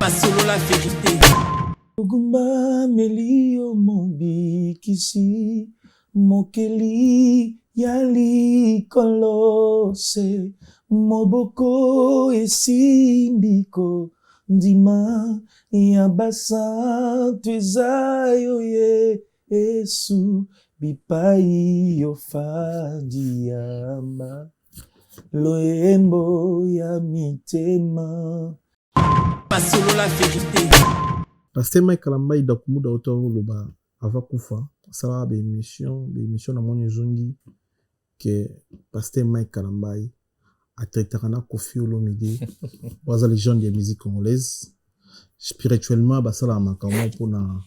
pas solo la vérité. Ogumba melio mobi kisi mokeli yali kolose moboko esimbiko ndima ya basa twezayo ye Yesu bipai yo fadiama loembo ya mitema pas solo la vérité. Pasteur Mike Kalamba il dakumuda auto loba avakufa sala be émission na moni zongi que Pasteur Mike Kalamba a traité na Koffi Olomide was les gens de musique congolaise spirituellement basala makambo pona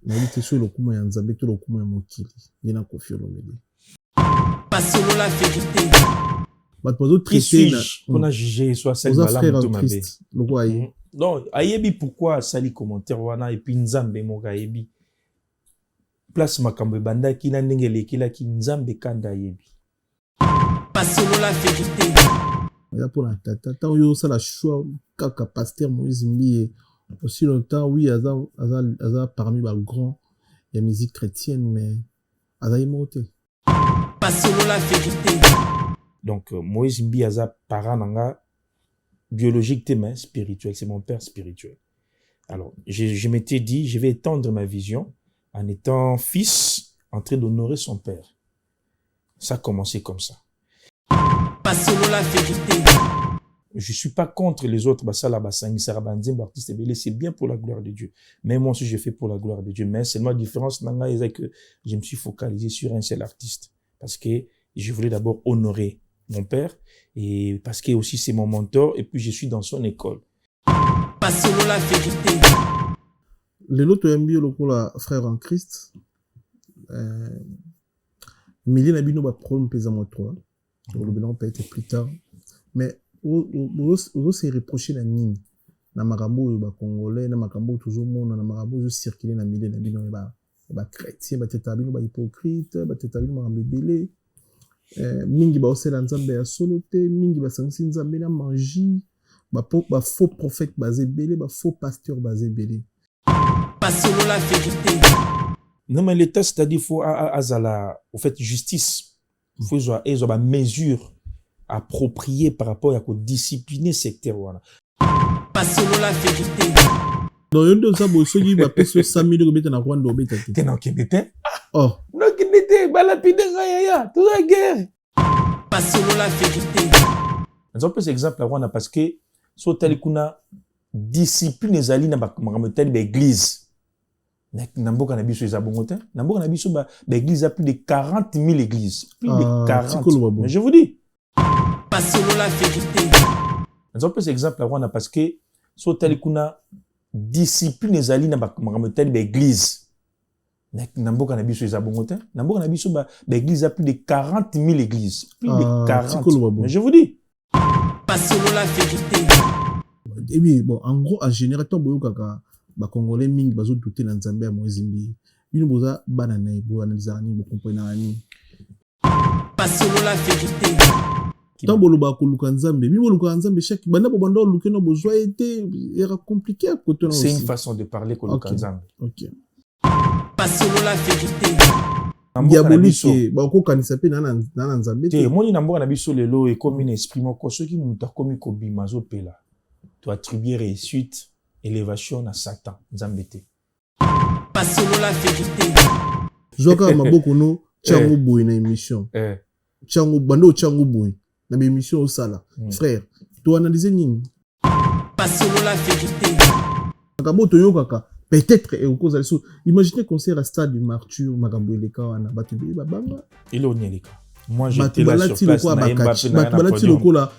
na lite sur le kuma ya nzambe to le kuma ya mokili ina Koffi Olomide pas solo la vérité. But pour d'autres traiter on a jugé soit celle là tout ma bé le quoi non ayebi pourquoi sali commentaire wana et puis nzambe moka ayebi place makambo banda ki na ndenge lekila ki nzambe kanda ayebi pas solo la vérité. là pour la tata yo ça la choix kaka Pasteur Moïse Mbi aussi longtemps oui aza parmi les grands la musique chrétienne mais aza imoté pas solo la vérité. donc Moïse Mbi aza parent nanga biologique mais spirituel, c'est mon père spirituel. Alors, je m'étais dit, je vais étendre ma vision en étant fils en train d'honorer son père. Ça a commencé comme ça. Pas solo la vérité. Je suis pas contre les autres, c'est bien pour la gloire de Dieu. Mais moi aussi, je fais pour la gloire de Dieu. Mais seulement la différence, c'est que je me suis focalisé sur un seul artiste. Parce que je voulais d'abord honorer mon père, et parce que aussi c'est mon mentor, et puis je suis dans son école. Pas solo la vérité. Le lot MB le frère en Christ. Millie Nabino va prendre pesant toi. Le bilan peut être plus tard. Mais on se reprocher la nini. Na makambo ba congolais, na makambo toujours monde, na makambo juste circuler na Millie Nabino ba chrétien, ba tetabino ba hypocrite, ba tetabino ba mbebele. Mingi ba osela nzambe ya solo te, mingi ba sangisi nzambe na magie, ba faux prophète basé belé, ba faux pasteur basé belé. Pas solo la vérité. Non mais l'état c'est-à-dire faut azala au fait justice. Faut ils ont ba mesure appropriée par rapport à ko discipliner secteur wana. Pas solo la vérité. Donc yondo za bo soki ba peso 100 000 ko na Rwanda obeta te. Kenan kebete? Oh. Non kebete ba lapide ya tout la guerre. Pas solo la vérité. On peut exemple là Rwanda parce que so tali kuna discipline ezali na ba makamotali ba église. Na mboka na biso eza bongo te. Na mboka na biso ba église a plus de 40 000 églises. Plus de 40. Mais je vous dis. Pas solo la vérité. On peut exemple là Rwanda parce que so tali kuna discipline ezali na ba makamotali ba église. Na mboka na biso eza bongo te. Na mboka na biso ba église a plus de 40 000 églises. Plus de 40. Mais je vous dis. Pas solo la vérité. Et oui, bon, en gros, en général, tant boyo kaka, ba Congolais mingi bazo douter na Nzambe ya Moïse Mbi. Bino boza banana bo analyser ni bo comprendre ni. Pas solo la vérité. Tant bolo ba ko luka Nzambe, bino luka Nzambe chaque banda bo banda luka no besoin était era compliqué à côté. C'est une façon de parler ko luka Nzambe. OK. Pas solo la vérité. Diabolique ba ko kanisa pe na Nzambe te. Moni na mboka na biso lelo e comme un esprit moko soki muta komi ko bimazo pela. Tu attribuer réussite, élévation à Satan, Nzambete. Pas solo la vérité. Joka maboko no chango boy na émission. Chango bando chango boy na émission au sala. Frère, tu analyser nini? Pas solo la vérité. Makambo to yokaka peut-être et au cause de imaginez concert à stade du Martyr makambo eleka wana batubeli babanga. Il on eleka. Moi j'étais là sur place na Mbappé na balati lokola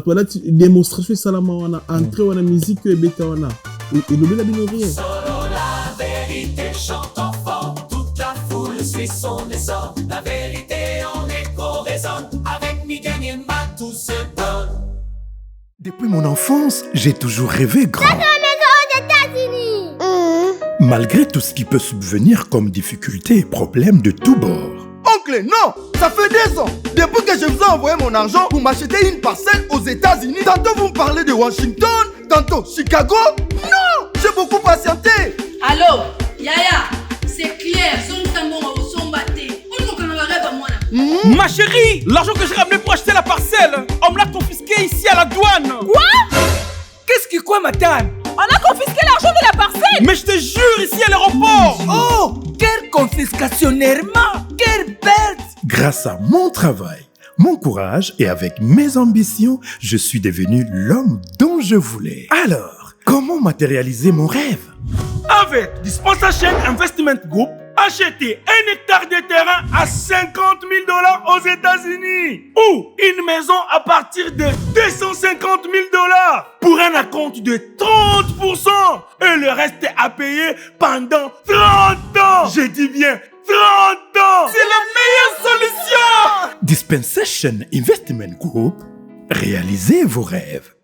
balati démonstration salama wana entrée wana musique et beta wana et lobela bino rien. Solo la vérité chante enfant, toute la foule suit son essor. La vérité en écho résonne, avec Miguel Niemba tout se donne. Depuis mon enfance, j'ai toujours rêvé grand. Malgré tout ce qui peut subvenir comme difficultés et problèmes de tous bords. Oncle, non! Ça fait 2 ans! Depuis que je vous ai envoyé mon argent pour m'acheter une parcelle aux États-Unis, tantôt vous me parlez de Washington, tantôt Chicago. Non, j'ai beaucoup patienté. Allô, Yaya, c'est clair, son tambon au son batté. On nous connaît pas moi. Ma chérie, l'argent que j'ai ramené pour acheter la parcelle, on me l'a confisqué ici à la douane. Quoi? Qu'est-ce qui quoi, madame? On a confisqué l'argent de la parcelle. Mais je te jure, ici à l'aéroport. Oh, quelle confiscationnairement, quelle perte. Grâce à mon travail, mon courage et avec mes ambitions, je suis devenu l'homme dont je voulais. Alors, comment matérialiser mon rêve? Avec Dispensa Chain Investment Group, achetez 1 hectare de terrain à 50 000 $ aux États-Unis ou une maison à partir de 250 000 $ pour un acompte de 30% et le reste à payer pendant 30 ans. Je dis bien 30 ans. C'est la meilleure solution. Dispensation Investment Group, réalisez vos rêves.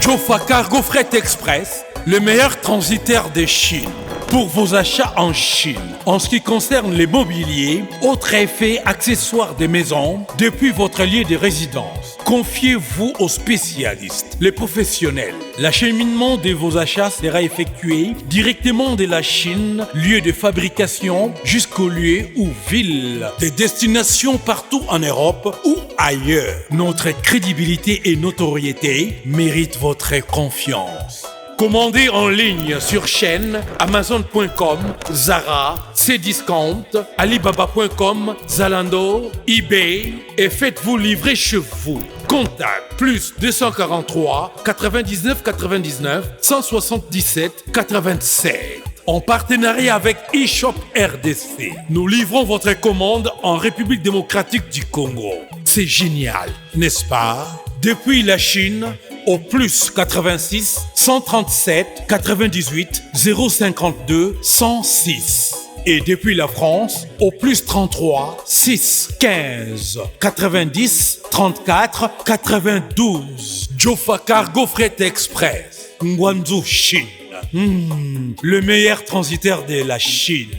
Jofa Cargo Fret Express, le meilleur transitaire de Chine. Pour vos achats en Chine, en ce qui concerne les mobiliers, autres effets, accessoires des maisons, depuis votre lieu de résidence. Confiez-vous aux spécialistes, les professionnels. L'acheminement de vos achats sera effectué directement de la Chine, lieu de fabrication, jusqu'au lieu ou ville de destination partout en Europe ou ailleurs. Notre crédibilité et notoriété méritent votre confiance. Commandez en ligne sur chaîne Amazon.com, Zara, Cdiscount, Alibaba.com, Zalando, eBay et faites-vous livrer chez vous. Contact plus 243 99 99 177 87. En partenariat avec eShop RDC, nous livrons votre commande en République démocratique du Congo. C'est génial, n'est-ce pas? Depuis la Chine, au plus 86 137 98 052 106. Et depuis la France, au plus 33 6 15 90 34 92. Jofa Cargo Fret Express, Guangzhou, Chine. Le meilleur transitaire de la Chine.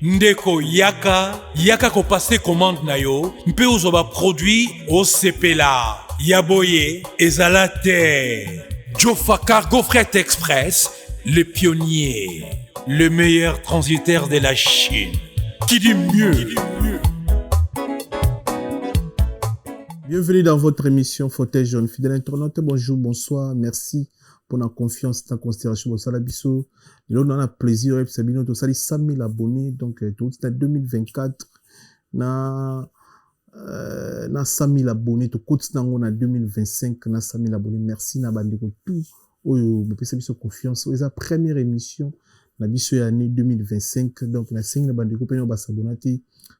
Ndeko yaka ko passer commande na yo, mpe ozoba produit au sepela. Yaboye ezalate. Jofa Cargo Fret Express, le pionnier, le meilleur transitaire de la Chine. Qui dit mieux? Bienvenue dans votre émission Fauteuil Jaune. Fidèle internaute, bonjour, bonsoir, merci pour la confiance et la considération de Salabiso. Et là, on a plaisir, Sabino, de saluer 100 000 abonnés, donc tout c'est en 2024. Na 100 000 abonnés, tout côté on a 2025, na 100 000 abonnés. Merci na bandeko tout. Oyo, vous pouvez savoir confiance. C'est la première émission na biso année 2025. Donc na 5 na bandeko pe no s'abonner.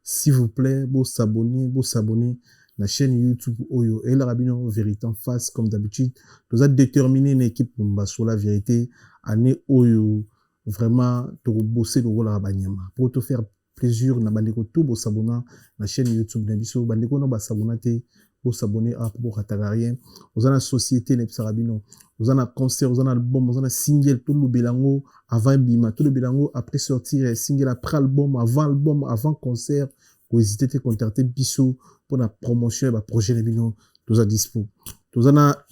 S'il vous plaît, vous s'abonner. La chaîne YouTube Oyo et la rabino vérité en face comme d'habitude. Nous avons déterminé une équipe sur la vérité. Année Oyo vraiment pour bosser le rôle à Rabanyama. Pour te faire plaisir, na bandeko tout bo s'abonner la chaîne YouTube d'Abiso. Bandeko no ba s'abonner pour s'abonner à pour Ratagarien. Nous avons la société Nepsa Rabino. Nous avons un concert, nous avons un album, nous avons un single tout le bilango avant bima, tout le bilango après sortir single après album, avant concert. Vous hésitez à contacter Bisso pour la promotion et le projet de Bino, tout à dispo. Tout ça,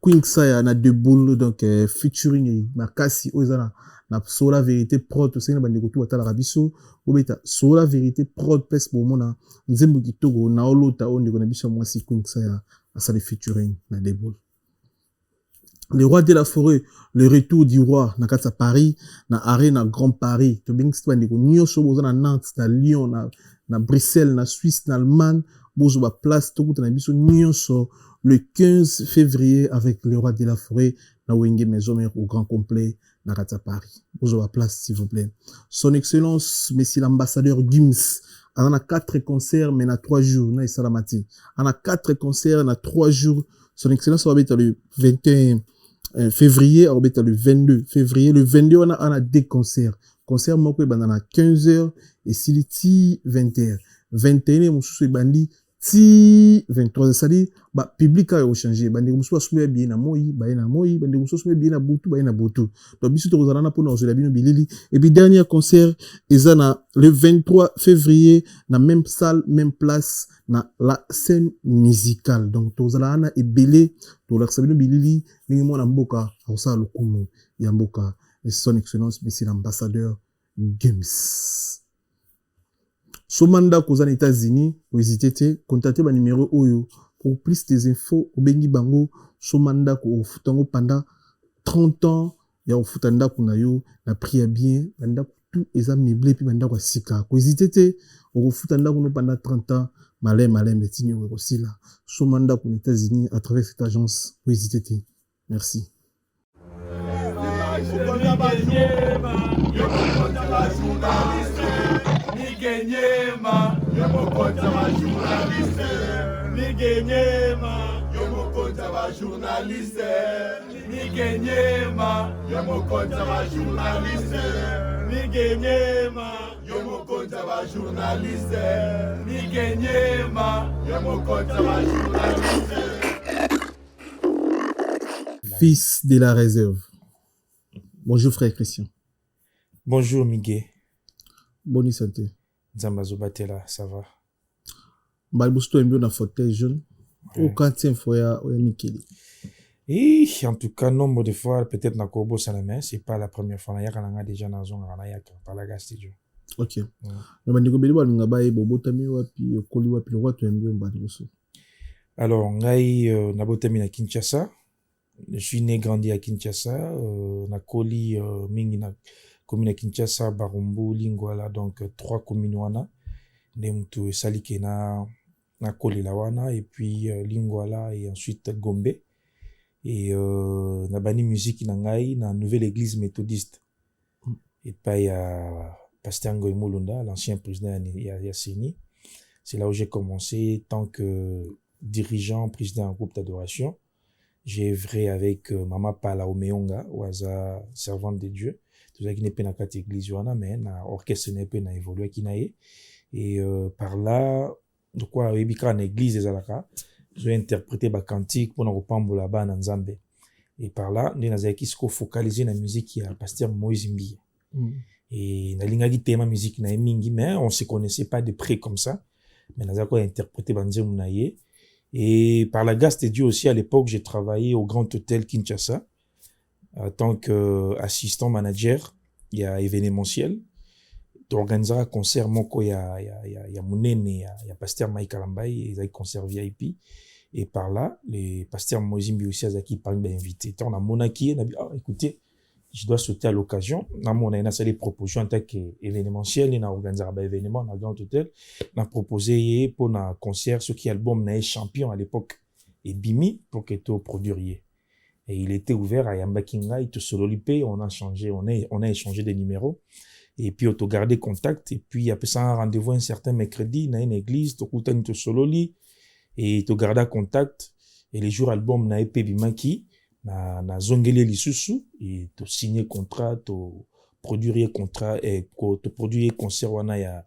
Queen Saya, na deux boules, donc, featuring, Makasi, Ozana, na Sola Vérité Prod, tout ça, na bandeko tout à la Rabisso, ou beta, Sola Vérité Prod, pes pour mona, nzembo kitogo, na olota, on de Gonabisso, moi, si Queen Saya, à ça, les featuring, na deux boules. Le roi de la forêt, le retour du roi, na Katsa Paris, na Arène, na Grand Paris, to bing bandeko, Nyosho, na Nantes, na Lyon, na Bruxelles, na Suisse, na Allemagne, bozo ba place tout na biso nyonso le 15 février avec le roi de la forêt na Wenge Maison Mère au grand complet na Katsa Paris. Bozo ba place s'il vous plaît. Son excellence monsieur l'ambassadeur Gims on a 4 concerts mais na 3 jours na Salamati. On a 4 concerts na 3 jours. Son excellence va être le 21 février, on va être le 22 février, le 22 on a 2 concerts. Concert moko bandana 15h et siliti 20h. 21 mosusu bandi ti 23 sali ba public a changer bande musu asube bien na moi bande musu asube bien na butu na butu donc biso to zalana pour na bino bilili et puis dernier concert ezana le 23 février na même salle même place na la scène musicale donc to zalana ebele to la bino bilili ningi mona mboka ausa lokumu ya mboka et son excellence monsieur l'ambassadeur Games. Somanda koza na États-Unis, n'hésitez pas, contactez ba numéro oyo pour plus des infos au bengi bango somanda ko futango pendant 30 ans ya ofutanda kuna yo na priya bien banda tout eza meublé puis banda kwa sika. N'hésitez pas au futanda kuno pendant 30 ans malin betini aussi là. Somanda ko États-Unis à travers cette agence. N'hésitez pas. Merci. Fils de la réserve. Bonjour frère Christian. Bonjour Miguel. Bonne santé. Zambazo Batela, ça va? Balbusto mbio na fauteuil jaune. Au 40e fois au Mikeli. Et en tout cas, nombre de fois, peut-être na Kobo Salame, c'est pas la première fois. Na yaka déjà na zone na yaka par la Gastidio. Ok. Mais bandiko beli ba nga ba e bobotami wapi okoli wapi le roi mbio mbalibuso. Alors, ngai na botami na Kinshasa. Je suis né grandi à Kinshasa, na Koli mingi na commune Kinshasa, Barumbu, Lingwala, donc 3 communes wana. Nemtu Salike na Koli la wana et puis Lingwala et ensuite Gombe. Et na bani musique na ngai na nouvelle église méthodiste. Et pas il y a Pasteur Ngoy Molunda, l'ancien président Yassini. C'est là où j'ai commencé tant que dirigeant, président d'un groupe d'adoration. J'ai œuvré avec Mama Pala Omeonga, Waza, servante de Dieu. Tout ça qui n'est pas dans cette église, mais na orchestre n'est pas évolué qui n'a. Et par là, de quoi Ebika en église des Alaka, j'ai interprété ma cantique pour nous pambola ba na Nzambe. Et par là, nous avons qui focalisé na musique qui a pasteur Moïse Mbi. Et na linga qui thème musique na mingi, mais on se connaissait pas de près comme ça. Mais nous avons interprété banze munaye. Et par la grâce de Dieu aussi, à l'époque, j'ai travaillé au Grand Hôtel Kinshasa en tant qu'assistant manager. Il y a événementiel. D'organiser un concert, il y a Mounene, il y a Pasteur Mike Kalambay, il y a un concert VIP. Et par là, les pasteurs Mozimbi aussi, qui parlent d'inviter. On a Monaki, on a dit, écoutez, je dois sauter à l'occasion. On a des propositions en tant qu'événementiel, on a organisé un événement dans le Grand Hôtel. On a proposé pour un concert, ce qui est album na champion à l'époque, et Bimi, pour que tu produiriez. Et il était ouvert à Yamba Kinga, il te sololipé, on a changé, on a échangé des numéros. Et puis, on a gardé contact. Et puis, après ça, un rendez-vous un certain mercredi, dans une église, tu as te sololi, et tu as gardé contact. Et les jours album, na épé Bimaki, na zongeli lisusu et to signer contrat to produire contrat et to produire concert wana ya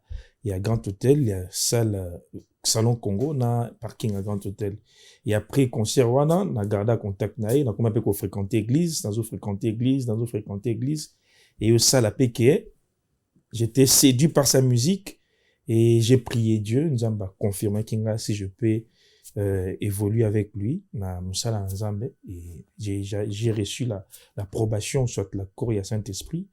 Grand Hôtel ya salle salon Congo na parking à Grand Hôtel et après concert wana na garda contact na comme peu ko fréquenter église dans fréquenter église et au salle PK j'étais séduit par sa musique et j'ai prié Dieu Nzamba confirmer kinga si je peux évoluer avec lui na musala Nzambe et j'ai reçu l'approbation soit la cour ya Saint-Esprit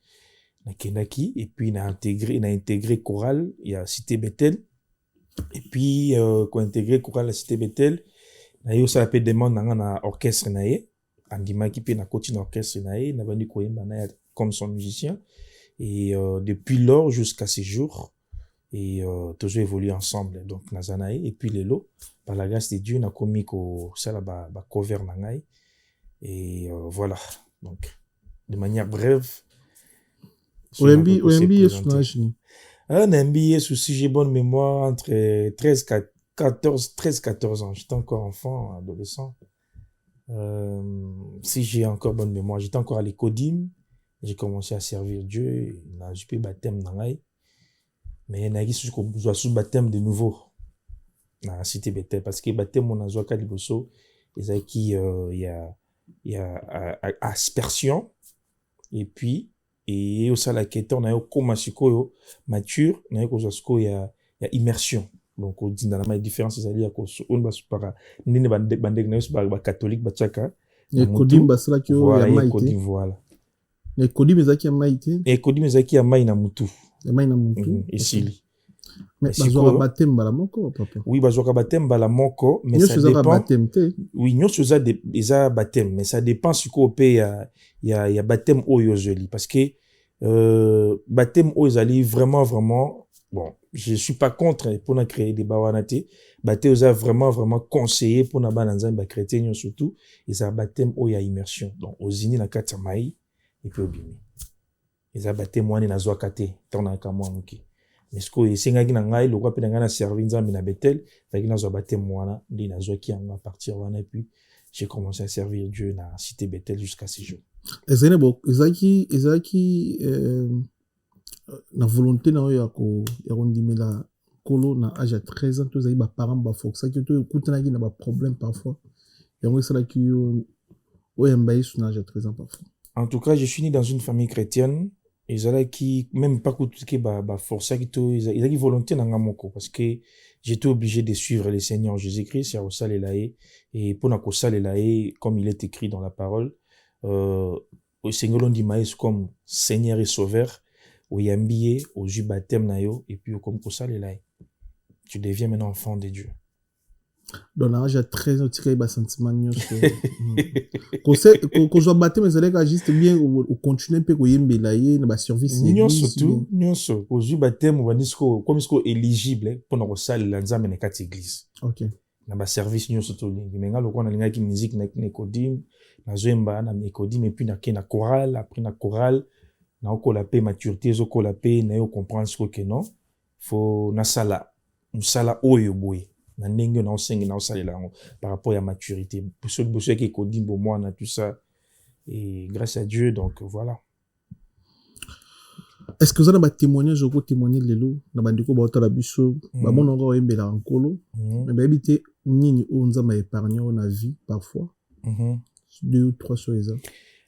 na Kenaki et puis na intégré chorale il y a Cité Bethel et puis quand intégré chorale la Cité Bethel na yo ça peut demande na orchestre na ye andima ki pe na continue orchestre na ye na bandi ko yemba na comme son musicien et depuis lors jusqu'à ces jours et toujours évolué ensemble donc Nazanae et puis Lelo par la grâce de Dieu na komi ko sala ba cover na ngai et voilà donc de manière brève Oembi Esnajni NBA si j'ai bonne mémoire entre 13-14 ans j'étais encore enfant adolescent si j'ai encore bonne mémoire j'étais encore à l'Ecodim j'ai commencé à servir Dieu na jupe baptême na ngai mais na sous baptême de nouveau na cité Bethel parce que baptême mon azwaka liboso ezaki il y a aspersion et puis et au sala kete na yo koma sikoyo mature na yo kozwa sikoyo ya immersion donc on dit dans la différence ezali ya ko on ba supara nini bande na yo ba catholique ba tchaka et kodim basala ki yo ya maite voilà et kodim ezaki ya maite et kodim ezaki ya mai na mutu ya mai na mutu esili. Mais bazwaka baptême mbala moko papa. Oui, bazwaka baptême mbala moko, mais ça dépend. Baptême te. Oui, nyonso eza baptême, mais ça dépend siko pe ya baptême oyo joli parce que baptême oyo ezali vraiment bon, je suis pas contre pour na créer des bawanate. Baptême oyo vraiment conseillé pour na bana nzambe ba chrétien surtout, eza baptême oyo ya immersion. Donc ozini na kati ya mai et puis obimi. Eza baptême wana nazwaka te, tona kamwa muki. Mais ce que esengaki na ngai lokwa pe na ngai na servir nzambe na Bethel faki nazwa baptême wana ndi nazwaki yango à partir wana et puis j'ai commencé à servir Dieu na cité Bethel jusqu'à ce jour. Ezaki na volonté na yo ya kondimela kolo na âge à 13 ans to ezali ba parents ba foxaki to kutanaki na ba problème parfois yango esalaki yo oyamba Yesu na âge à 13 ans parfois. En tout cas, je suis né dans une famille chrétienne. Qui même pas que ba force qui a volonté na ngamoko parce que j'étais obligé de suivre le Seigneur Jésus-Christ sur au sale et pour na ko sale comme il est écrit dans la parole au Seigneur on dit maïs comme Seigneur et Sauveur au yambié au ju baptême na yo et puis comme ko sale tu deviens maintenant enfant de Dieu. Dans l'âge à 13 ans, tu as un sentiment quand je baptême, c'est juste bien ou continuer peu na service nyonso au baptême on dit comme est éligible pour na salle la nzambe na kati église. OK. Na ba service nyonso to lingi menga lokwa na linga ki musique na Nicodim na zoemba na Nicodim et puis na chorale après na chorale na okola pe maturité zokola pe na yo comprendre ce que non faut na sala oyo boye na ndenge na osengi na osalela ngo par rapport à maturité boso ki kodimbo moi na tout ça et grâce à Dieu donc voilà. Est-ce que vous avez un témoignage au témoigner lelo na bandiko ba otala biso ba mona ngo embela nkolo mais ba habité nini onza ma épargner na vie parfois 2 ou 3 sur les ans.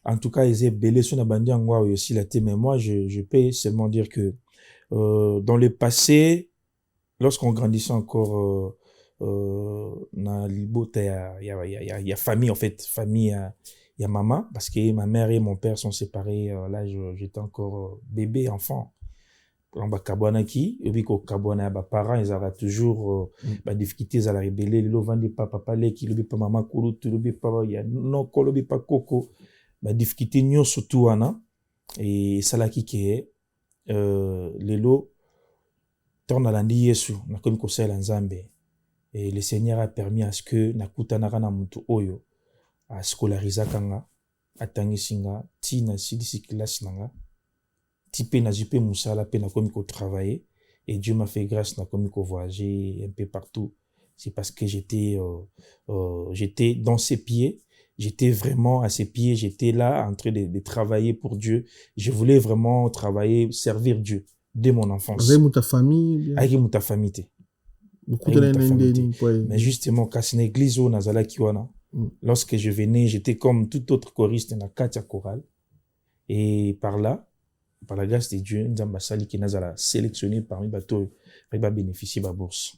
En tout cas ils est belé sur na bandi ngwa aussi la mais moi je peux seulement dire que dans le passé lorsqu'on grandissait encore na libota ya famille en fait famille ya maman parce que ma mère et mon père sont séparés là j'étais encore bébé enfant on ba kabwanaki et puis ko kabwana ba parents ils avaient toujours ba difficultés à la rebelle le vendre papa leki le pas maman kulu tu le pas ya non kolobi pas koko ba difficulté nyo surtout wana et salaki ke lelo torna landi Yesu na komi ko sala nzambe. Et le Seigneur a permis à ce que nakutanaka na mutu oyo a scolariser kanga atangisinga ti na sidisi classe nanga ti pe na jipe musala pe na komi ko travailler et Dieu m'a fait grâce na komi ko voyager un peu partout. C'est parce que j'étais dans ses pieds, j'étais vraiment à ses pieds, j'étais là en train de travailler pour Dieu. Je voulais vraiment travailler, servir Dieu dès mon enfance. Avec ta famille? Avec ta famille. Mais justement, quand c'est une église où Nazala Kiwana, lorsque je venais, j'étais comme tout autre choriste dans la Katia chorale. Et par là, par la grâce de Dieu, Nzamba Sali qui Nazala sélectionné parmi bateaux, il va bénéficier de la bourse.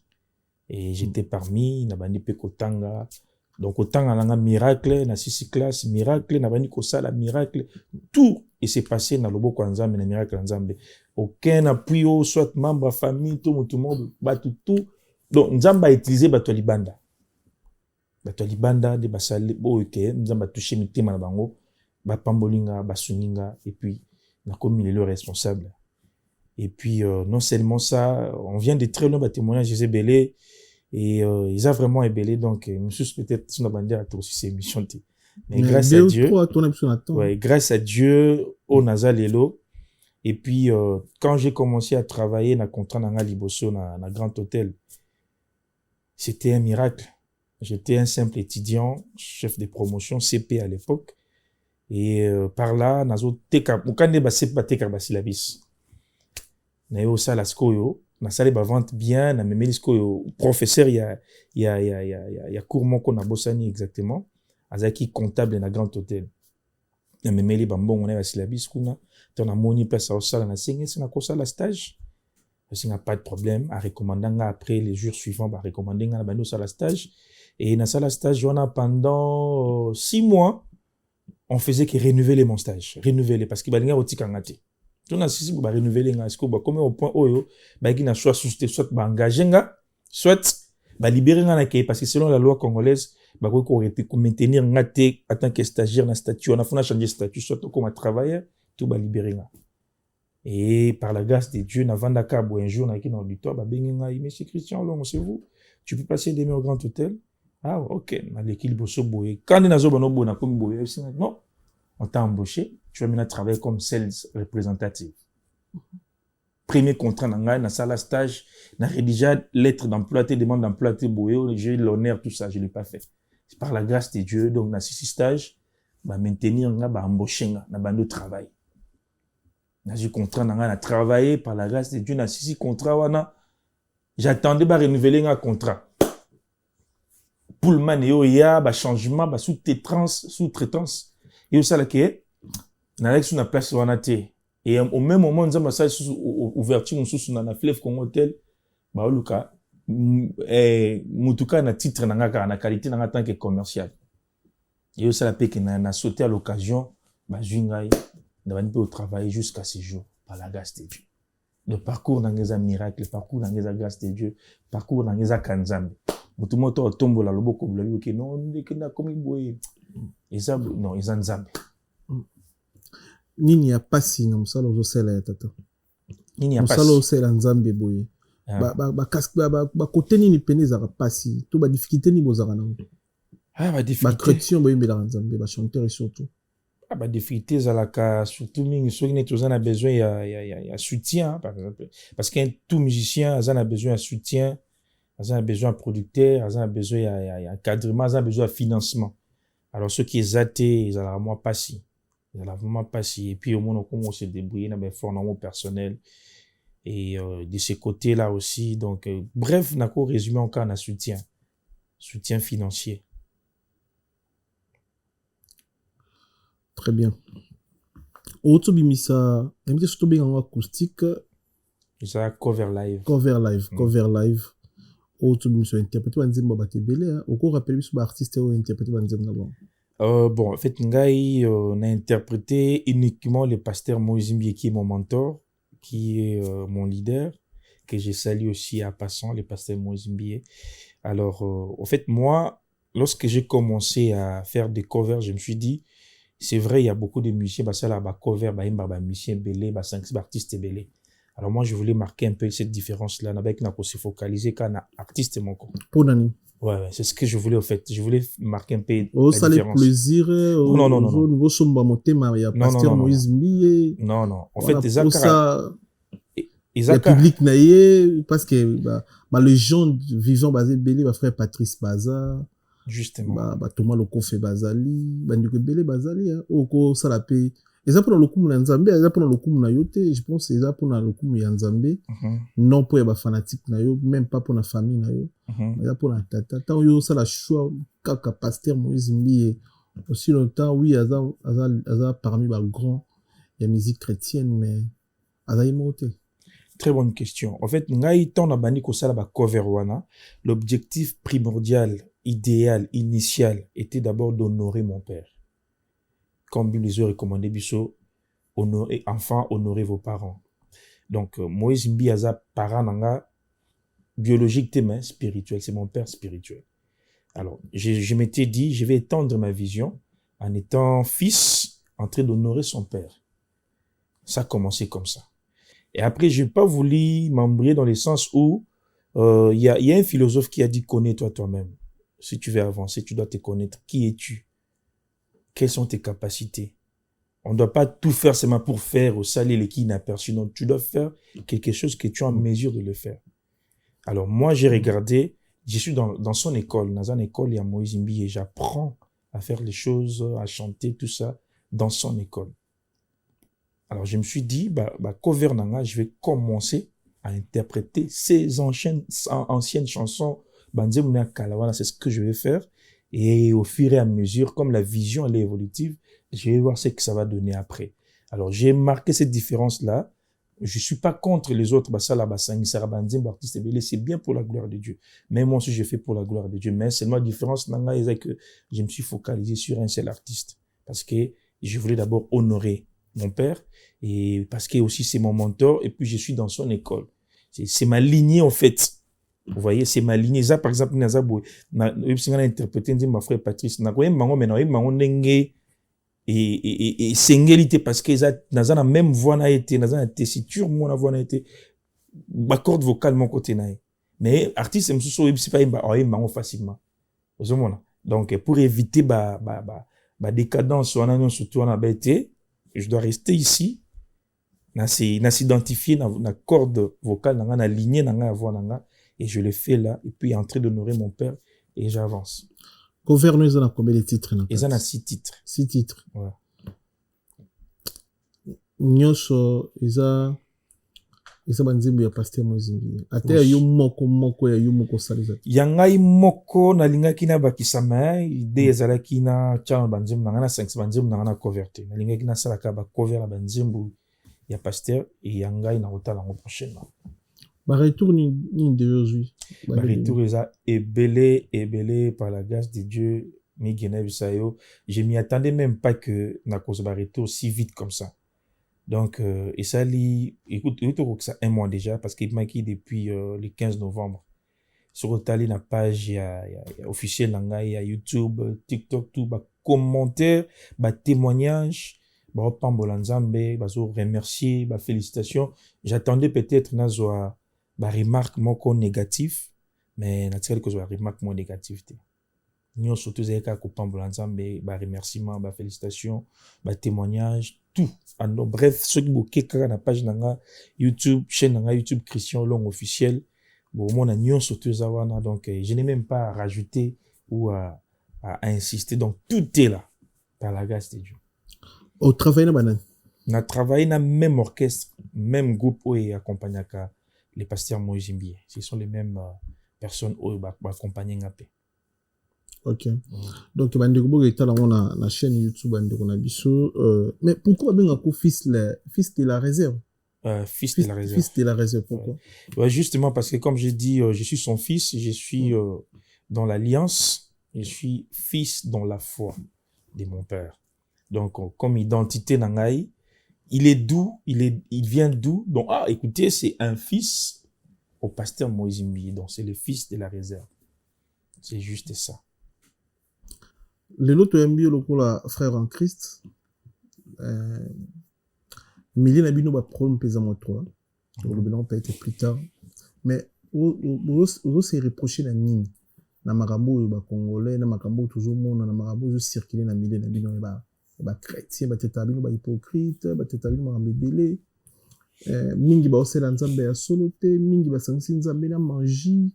Et j'étais parmi, Nabandi Pekotanga. Donc, autant on a un miracle, na six classes, miracle, Nabandi Kosala, miracle, tout. Et c'est passé dans le beau Kwanzambe, na miracle Nzambe. Aucun appui, soit membre, famille, tout le monde, tout. Donc, Nzamba a utilisé Bato Libanda. Bato Libanda, de Basale, Boke, Nzamba a touché Mitema na bango, Bapambolinga, Basuninga, et puis, on a commis le responsable. Et puis, non seulement ça, on vient de très loin, témoignages, j'ai belé, et ils ont vraiment ébélé, donc, monsieur, peut-être, sur la bandière, à aussi ces émissions. Mais grâce à Dieu, ouais, grâce à Dieu, au Nazalelo, et puis, quand j'ai commencé à travailler, na contrat na Liboso, na Grand Hôtel, c'était un miracle. J'étais un simple étudiant, chef de promotion, CP à l'époque. Et par là, nazo teka, mukande ba CP ba teka ba silabis. Na yo sala skoyo, na salle ba vente bien na memeli sko professeur il y a cours moko na bosani exactement azaki comptable na grand hôtel na memeli ba mbongo na syllabus kuna to na moni place au sala na singa sina ko sala stage singa pas de problème a recommandanga après les jours suivants ba recommander nga na bando sala stage et na sala stage on a pendant 6 mois on faisait que renouveler mon stage renouveler parce que balinga otikanga te tout na sisi ba renouveler nga est-ce comme au point oyo ba qui na soit société soit ba engager nga soit ba libérer nga na kay parce que selon la loi congolaise ba ko maintenir nga te en tant que stagiaire na statut on a faut changer statut soit comme travailleur tout ba libérer nga et par la grâce de Dieu na vanda ka bo un jour na qui dans l'auditoire ba bengi nga monsieur Christian Long c'est vous tu peux passer demain au grand hôtel ah ok na l'équilibre so boye quand na zo bono bona comme boye non on t'a embauché tu vas maintenant travailler comme sales représentative. Premier contrat na salle stage, na rédigé lettre d'emploi, demande d'emploi, j'ai eu l'honneur, tout ça, je l'ai pas fait. C'est par la grâce de Dieu, donc na 6 stages, ba maintenir nga ba embaucher nga na bando travail. Na j'ai contrat na travailler par la grâce de Dieu na 6 contrat wana. J'attendais ba renouveler un contrat. Pullman yo ya ba changement ba sous-traitance. Et ça là que na sur la place wana te et au même moment nous avons ça ouverture sous na fleuve Congo Hotel ba luka mutuka na titre na qualité na tant que commercial et ça la que na sauté à l'occasion ba jungai na bani au travail jusqu'à ce jour par la grâce de Dieu le parcours dans les miracles le parcours dans les grâce de Dieu parcours dans les kanzambe mutu moto tombola loboko bulabi que non ndekenda comme boye eza non eza nzambe nini ya pasi na mosala ozosala ya tata nini ya pasi mosala osala nzambe boye bakote nini pene ezaka pasi to badifficulté nini bozaka nango bachrétien boyembelaka nzambe bachanteur surtout badifficulté ezalaka surtout mingi soki neti oza na besoin ya soutien par exemple parce qu'un tout musicien aza na besoin ya soutien aza na besoin ya producteur aza na besoin ya encadrement aza na besoin ya financement alors soki eza te ezalaka mwa pasi il a vraiment passé et puis au moins comment on s'est débrouillé dans mes fonds personnels et de ce côté là aussi donc bref n'a qu'au résumé encore un soutien financier. Très bien. Auto bimisa emite surtout bien en acoustique ça cover live auto bimisa interpréter banzemba batebele au ko rappelle biso ba artiste ou interpréter banzemba bon. Bon, en fait, Ngai, on a interprété uniquement le pasteur Moïse Mbié, qui est mon mentor, qui est mon leader, que j'ai salué aussi à passant, le pasteur Moïse Mbié. Alors, en fait, moi, lorsque j'ai commencé à faire des covers, je me suis dit, c'est vrai, il y a beaucoup de musiciens, ça là, cover, musiciens belé, 5 artistes belé. Alors moi, je voulais marquer un peu cette différence-là, avec n'a pas se focaliser quand artiste mon corps. Pour Nani. Ouais, c'est ce que je voulais, en fait. Je voulais marquer un peu la ça différence. Plaisir, non. Nouveau somba motema, il y a pasteur Moïse Mbié. Non. En fait, le public naïe, parce que, les gens vivant basés belé, frère Patrice Baza. Justement. Thomas Lokofe Bazali, Bandiko Belé Bazali, Oko Salapé. Eza pour le coup na Nzambe, eza pour le coup na yote, je pense eza pour le coup ya Nzambe. Non pour les fanatiques na yo, même pas pour la famille na yo. Eza pour la tata. Tant yo ça la choix kaka pasteur Moïse Mbié. Aussi longtemps oui, aza parmi les grands la musique chrétienne mais aza imote. Très bonne question. En fait, ngai tant na bani ko sala ba cover wana, l'objectif primordial, idéal, initial était d'abord d'honorer mon père. Comme Bible les a recommandé, biso, honorer vos parents. Donc, Moïse Mbié aza parent nanga biologique mais spirituel, c'est mon père spirituel. Alors, je m'étais dit, je vais étendre ma vision en étant fils, en train d'honorer son père. Ça a commencé comme ça. Et après, je n'ai pas voulu m'embrouiller dans le sens où il y a un philosophe qui a dit, connais-toi toi-même. Si tu veux avancer, tu dois te connaître. Qui es-tu? Quelles sont tes capacités? On ne doit pas tout faire seulement pour faire au salut les qui inaperçus. Non, tu dois faire quelque chose que tu es en mesure de le faire. Alors moi, j'ai regardé, je suis dans son école. Dans une école, il y a Moïse Mbié et j'apprends à faire les choses, à chanter, tout ça, dans son école. Alors je me suis dit, cover nanga, je vais commencer à interpréter ces anciennes chansons. C'est ce que je vais faire. Et au fur et à mesure, comme la vision elle est évolutive, je vais voir ce que ça va donner après. Alors, j'ai marqué cette différence-là. Je suis pas contre les autres. C'est bien pour la gloire de Dieu. Mais moi aussi, je fais pour la gloire de Dieu. Mais seulement la différence, c'est que je me suis focalisé sur un seul artiste. Parce que je voulais d'abord honorer mon père. Et parce que aussi c'est mon mentor. Et puis, je suis dans son école. C'est ma lignée, en fait. Vous voyez, c'est ma lignée. Ça, par exemple, on a interprété, ma frère Patrice, et singélité parce que dans la même voix n'a été, dans la tessiture, mon voix n'a été, ma corde vocale, mon côté n'a. Mais artiste, c'est pas facilement. Donc, pour éviter, décadence, surtout en abété, je dois rester ici, n'a s'identifier, na corde vocale, na lignée, na voix, et je le fais là, et puis en train d'honorer mon père, et j'avance. Gouverneur, ils ont combien de titres? Ils en ont 6 titres. 6 titres. Ouais. Nyonso, ils ont banzimbu ya pasteur Moizimbi. Ate ya moko ya moko saliza. Yangai moko na lingaki na bakisama, ide ezalaki na chama banzimbu na 5 banzimbu na converti. Na lingaki na salaka ba cover na banzimbu ya pasteur et yangai na rota l'année prochaine. Ba retour ni de aujourd'hui. Ba retour est belé par la grâce de Dieu. Je m'y attendais même pas que na cause ba retour si vite comme ça. Donc et ça écoute ça un mois déjà parce qu'il m'a quitté depuis le 15 novembre. Sur la page officielle il y a YouTube, TikTok, tout ba commentaires, ba témoignages, ba pambolanzambe, ba remercier, ba félicitations. J'attendais peut-être nazoa ba remarque moko négatif mais naturel que soit remarque moins négative. Nous surtout zeka ko pambolanzambe, ba remerciement, ba félicitations, ba témoignages, tout. Alors, bref, ceux qui bokeka na page nanga YouTube, chaîne nanga YouTube Christian Long officiel, bon mon agnon surtout zawana donc je n'ai même pas à rajouter ou à insister donc tout est là par la grâce de Dieu. Au travail na banane. On a travaillé dans le même orchestre, même groupe où est accompagné les pasteurs Moizimbi. Ce sont les mêmes personnes où accompagner ngapé. Ok. Donc, bandeko bogo etala na chaîne YouTube bandeko na biso. Mais pourquoi ben un fils de la réserve? Fils de la réserve. Fils de la réserve, pourquoi? Ouais, justement parce que comme j'ai dit, je suis son fils, je suis dans l'alliance, je suis fils dans la foi de mon père. Donc, comme identité nangai, il est d'où? Il vient d'où? Donc, écoutez, c'est un fils au pasteur Moizimbi. Donc, c'est le fils de la réserve. C'est juste ça. Le lot MB lokola frère en Christ. Millie n'a bino ba problème pesa moi toi. Le bilan peut être plus tard. Mais on se reprocher na nini? Na makambo ba congolais, na makambo toujours monde na makambo juste circuler na milieu na bino ba chrétien, ba teta bino ba hypocrite, ba teta bino makambo belé. Mingi ba osela nzambe ya soloté, mingi ba sangisi nzambe na magie,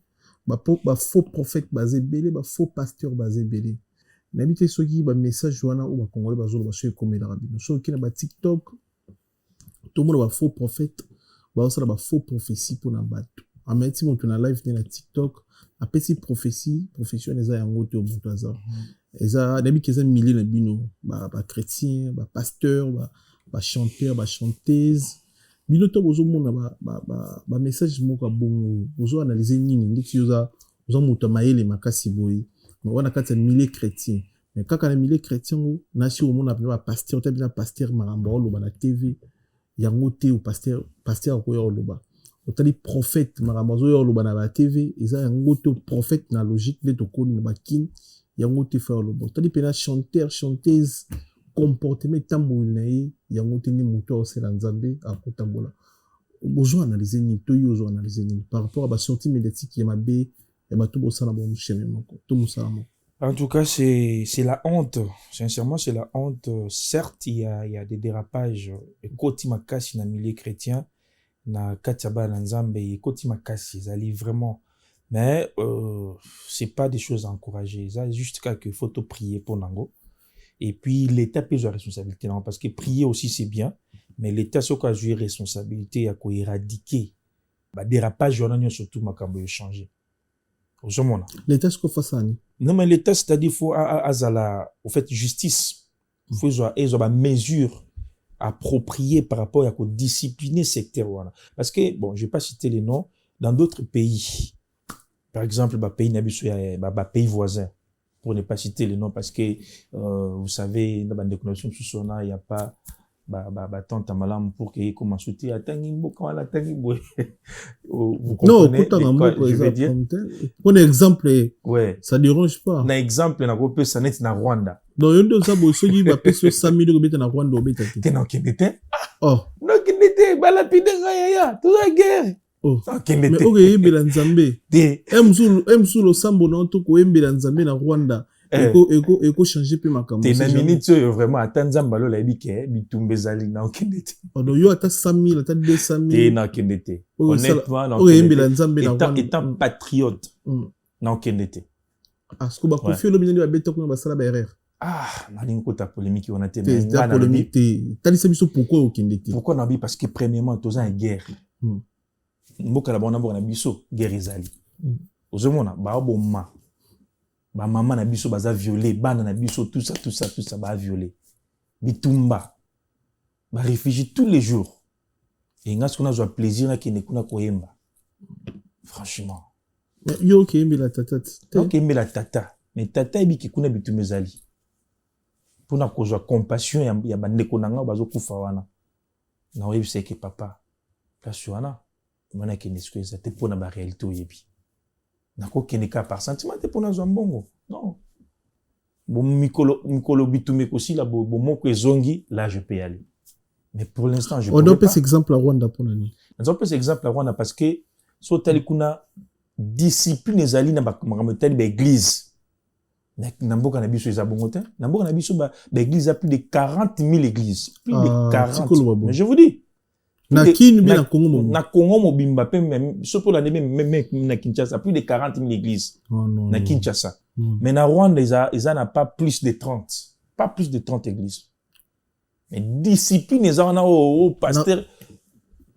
ba faux prophète basé belé, ba faux pasteur basé belé. N'habitez ceux qui ba message wana ou ba congolais bazolo ba ceux comme la rabino ceux qui na ba TikTok tout le monde ba faux prophète ba osala ba faux prophétie pour na bato ameti monto na live na TikTok apesi prophétie profession eza yango te monto aza eza nabi keza milliers na bino ba chrétien ba pasteur ba chanteur ba chanteuse bino to bozo mona ba message moko bongo bozo analyser nini ndiki yoza monto mayele makasi boyi. On a quatre milliers chrétiens. Mais quand on a milliers chrétiens, nasi au monde appelé pasteur, t'as bien pasteur maramba loba na TV, yangote ou pasteur ko loba. On t'a dit prophète maramba zo loba na la TV, isa yangote prophète na logique de tokoni na bakin, yangote fa loba. On t'a dit pena chanteur, chanteuse, comportement tambour nae, yangote ni moto c'est la nzambe a kotambola. Bozo analyser ni toyo zo analyser ni par rapport à ba sortie médiatique qui est mabé. En tout cas, c'est la honte. Sincèrement, c'est la honte. Certes, il y a des dérapages. Koti makasi na milieu chrétien, na katiaba na nzambe, koti makasi, ça lit vraiment. Mais c'est pas des choses à encourager. Ça juste qu'il faut prier pour nango. Et puis l'État peut jouer responsabilité parce que prier aussi c'est bien, mais l'État soit jouer responsabilité à quoi éradiquer dérapage wana surtout makambo changer. Ozomona. L'état ce qu'on fait ça. Non mais l'état c'est-à-dire faut azala au fait justice. Faut avoir mesure appropriée par rapport à discipliner secteur wana. Parce que bon, je vais pas citer les noms dans d'autres pays. Par exemple, pays pays voisins. Pour ne pas citer les noms parce que vous savez dans la connexion sous sona il y a pas tante malam pour que comment soutenir atangi mboka la tangi boy. Vous comprenez je veux dire. Pour exemple, ouais, ça dérange pas. Un exemple na ko pesa net na Rwanda. Donc yondo ça bo soki ba pesa 100,000 ko beta na Rwanda obeta te. Te na kinete? Oh. Na kinete ba lapide ya tout la guerre. Oh. Mais ok yembela nzambe. Emsulo sambo na to ko yembela nzambe na Rwanda. Eko changer pe makambo. Te na minute vraiment atanzamba lo la bike bitumbezali na kinete. Oh donc yo ata 100,000 ata 200,000. Te na kinete. Honnêtement na yembela nzambe na Rwanda. Étant patriote. Na kinete. Ah ce ko ba konfio lo bineli ba beta ko ba sala ba erreur. Ah, nalingi kota polémique on a te na polémique te. Tali biso pourquoi au kinete? Pourquoi na bi parce que premièrement toza en guerre. Mboka la bona na biso guerre ezali. Ozomona ba bomma. Ba maman na biso baza violé, bana na biso tout ça ba violé. Bitumba. Ba réfugiés tous les jours. Et ngas qu'on a joie plaisir na kene kuna koyemba. Franchement. Yo ke mbela tata. Ok mbela tata. Mais tata ebi ki kuna bitumba ezali. Pona ko joie compassion ya bandeko nanga bazo kufa wana. Na oyebi seke papa. Place wana. Mwana kene excuse te pona ba réalité oyebi. Nako kene ka par sentiment te pona mbongo. Non. Bon mikolo bitume ko si la bo moko ezongi là je peux y aller. Mais pour l'instant je peux pas. On donne cet exemple à Rwanda pour nani. On donne cet exemple à Rwanda parce que so tali kuna discipline ezali na ba makamotali ba église. Na mboka na biso ezabongo te. Na mboka na biso ba église a plus de 40,000 églises. Plus de 40. Mais je vous dis na Kini bien na Congo mobimba. Na Congo mobimba pe même surtout la même na Kinshasa plus de 40,000 églises. Na Kinshasa. Mais na Rwanda ils n'a pas plus de 30. Pas plus de 30 églises. Mais discipline ils en a au pasteur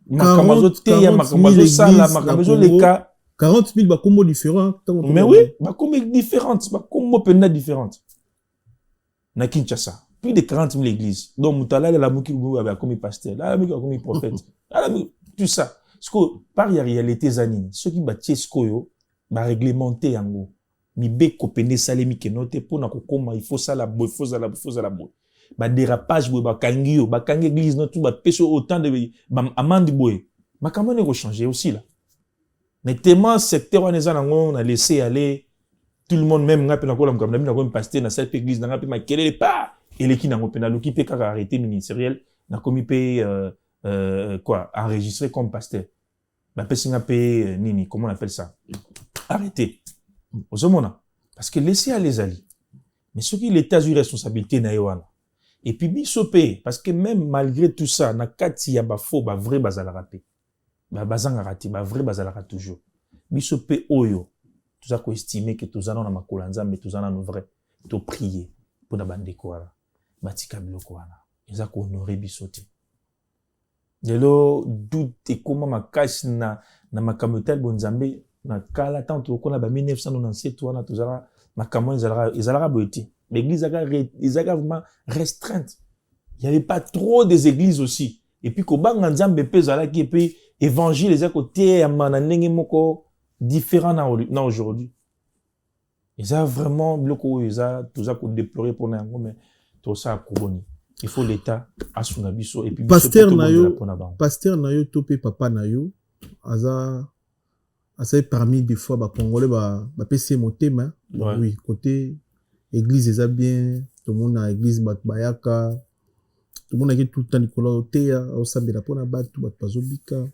makamazo te ya makamazo sala makamazo leka 40,000 bakombo différents. Mais oui, bakombo différentes, bakombo penda différentes. Na Kinshasa. Plus de 40,000 églises. Donc, Moutala, la Mouki, a commis pasteur, la Mouki a commis prophète. Tout ça. Ce que, par la réalité, Zanine, ceux qui battent ce qu'on va réglementer en gros. Mi be kopene salé mi kenote pour na kokoma il faut ça la boy, il faut ça la boy. Ba dérapage boy, ba kangi église non tout ba peso autant de ba amande boy. Ba comment ne changer aussi là. Mais tellement secteur on a laissé aller tout le monde même ngape na kola comme na pasteur na cette église na ngape ma kelele pas. Et les qui n'ont pas l'occupé car arrêté ministériel n'a commis quoi enregistré comme pasteur bah personne n'a nini comment on appelle ça arrêté aux hommes parce que laisser aller ali mais ce qui l'état eu responsabilité na yoana et puis bisopé parce que même malgré tout ça na kati ya ba faux ba vrai bazala rapé ba bazanga raté ba vrai bazala toujours bisopé oyo tout ça ko estimer que tout ça na makolanza mais tout ça na vrai to prier pour na bande quoi batika biloko wana eza ko honorer bisote lelo doute comment makasi na makamotel bonzambe na kala tanto ko na ba 1997 wana tozara makamon ezalaka boeti l'église ezaka vraiment restreinte il y avait pas trop des églises aussi et puis ko banga nzambe pezala qui et puis évangile ezaka côté ya mananenge moko différent na aujourd'hui eza vraiment biloko eza toza ko déplorer pour na mais tout ça kuboni il faut l'état asuna biso et puis pasteur na yo topé papa na yo aza parmi des fois ba congolais ba pc motema oui côté église eza bien tout le monde na église bat bayaka tout le monde a tout le temps Nicolas Otea au sambela pona batu bat bazobika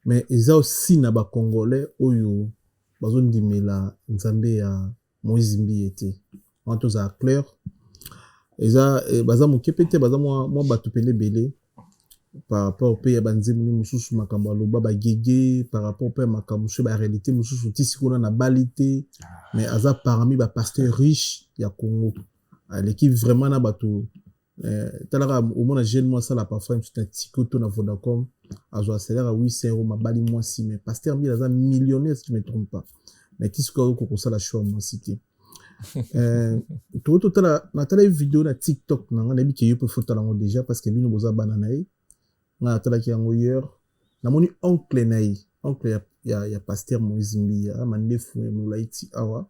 mais eza aussi na ba congolais oyo bazondimela nzambe ya Moïse Mbiete en tout ça clair eza baza mokepete baza moi batu pele belé par rapport au pays banzemuni mususu makambo aloba ba gege par rapport au pays makambo ba réalité mususu tisi kuna na balité mais aza parmi ba pasteurs riches ya Congo l'équipe vraiment na batu talaka au moins jeune moi ça la parfois c'est un tikoto na Vodacom a zo salaire à 800 € ma bali moi si mais pasteur Bill a millionnaire si je me trompe pas mais qui ce qu'on ça la choix moi cité tout na tala vidéo na TikTok na ngana bi ke yo peut photo la déjà parce que bino boza banana na tala ki yango hier na moni oncle naï oncle ya pasteur Moïse Mbia mandefu ya mulaiti awa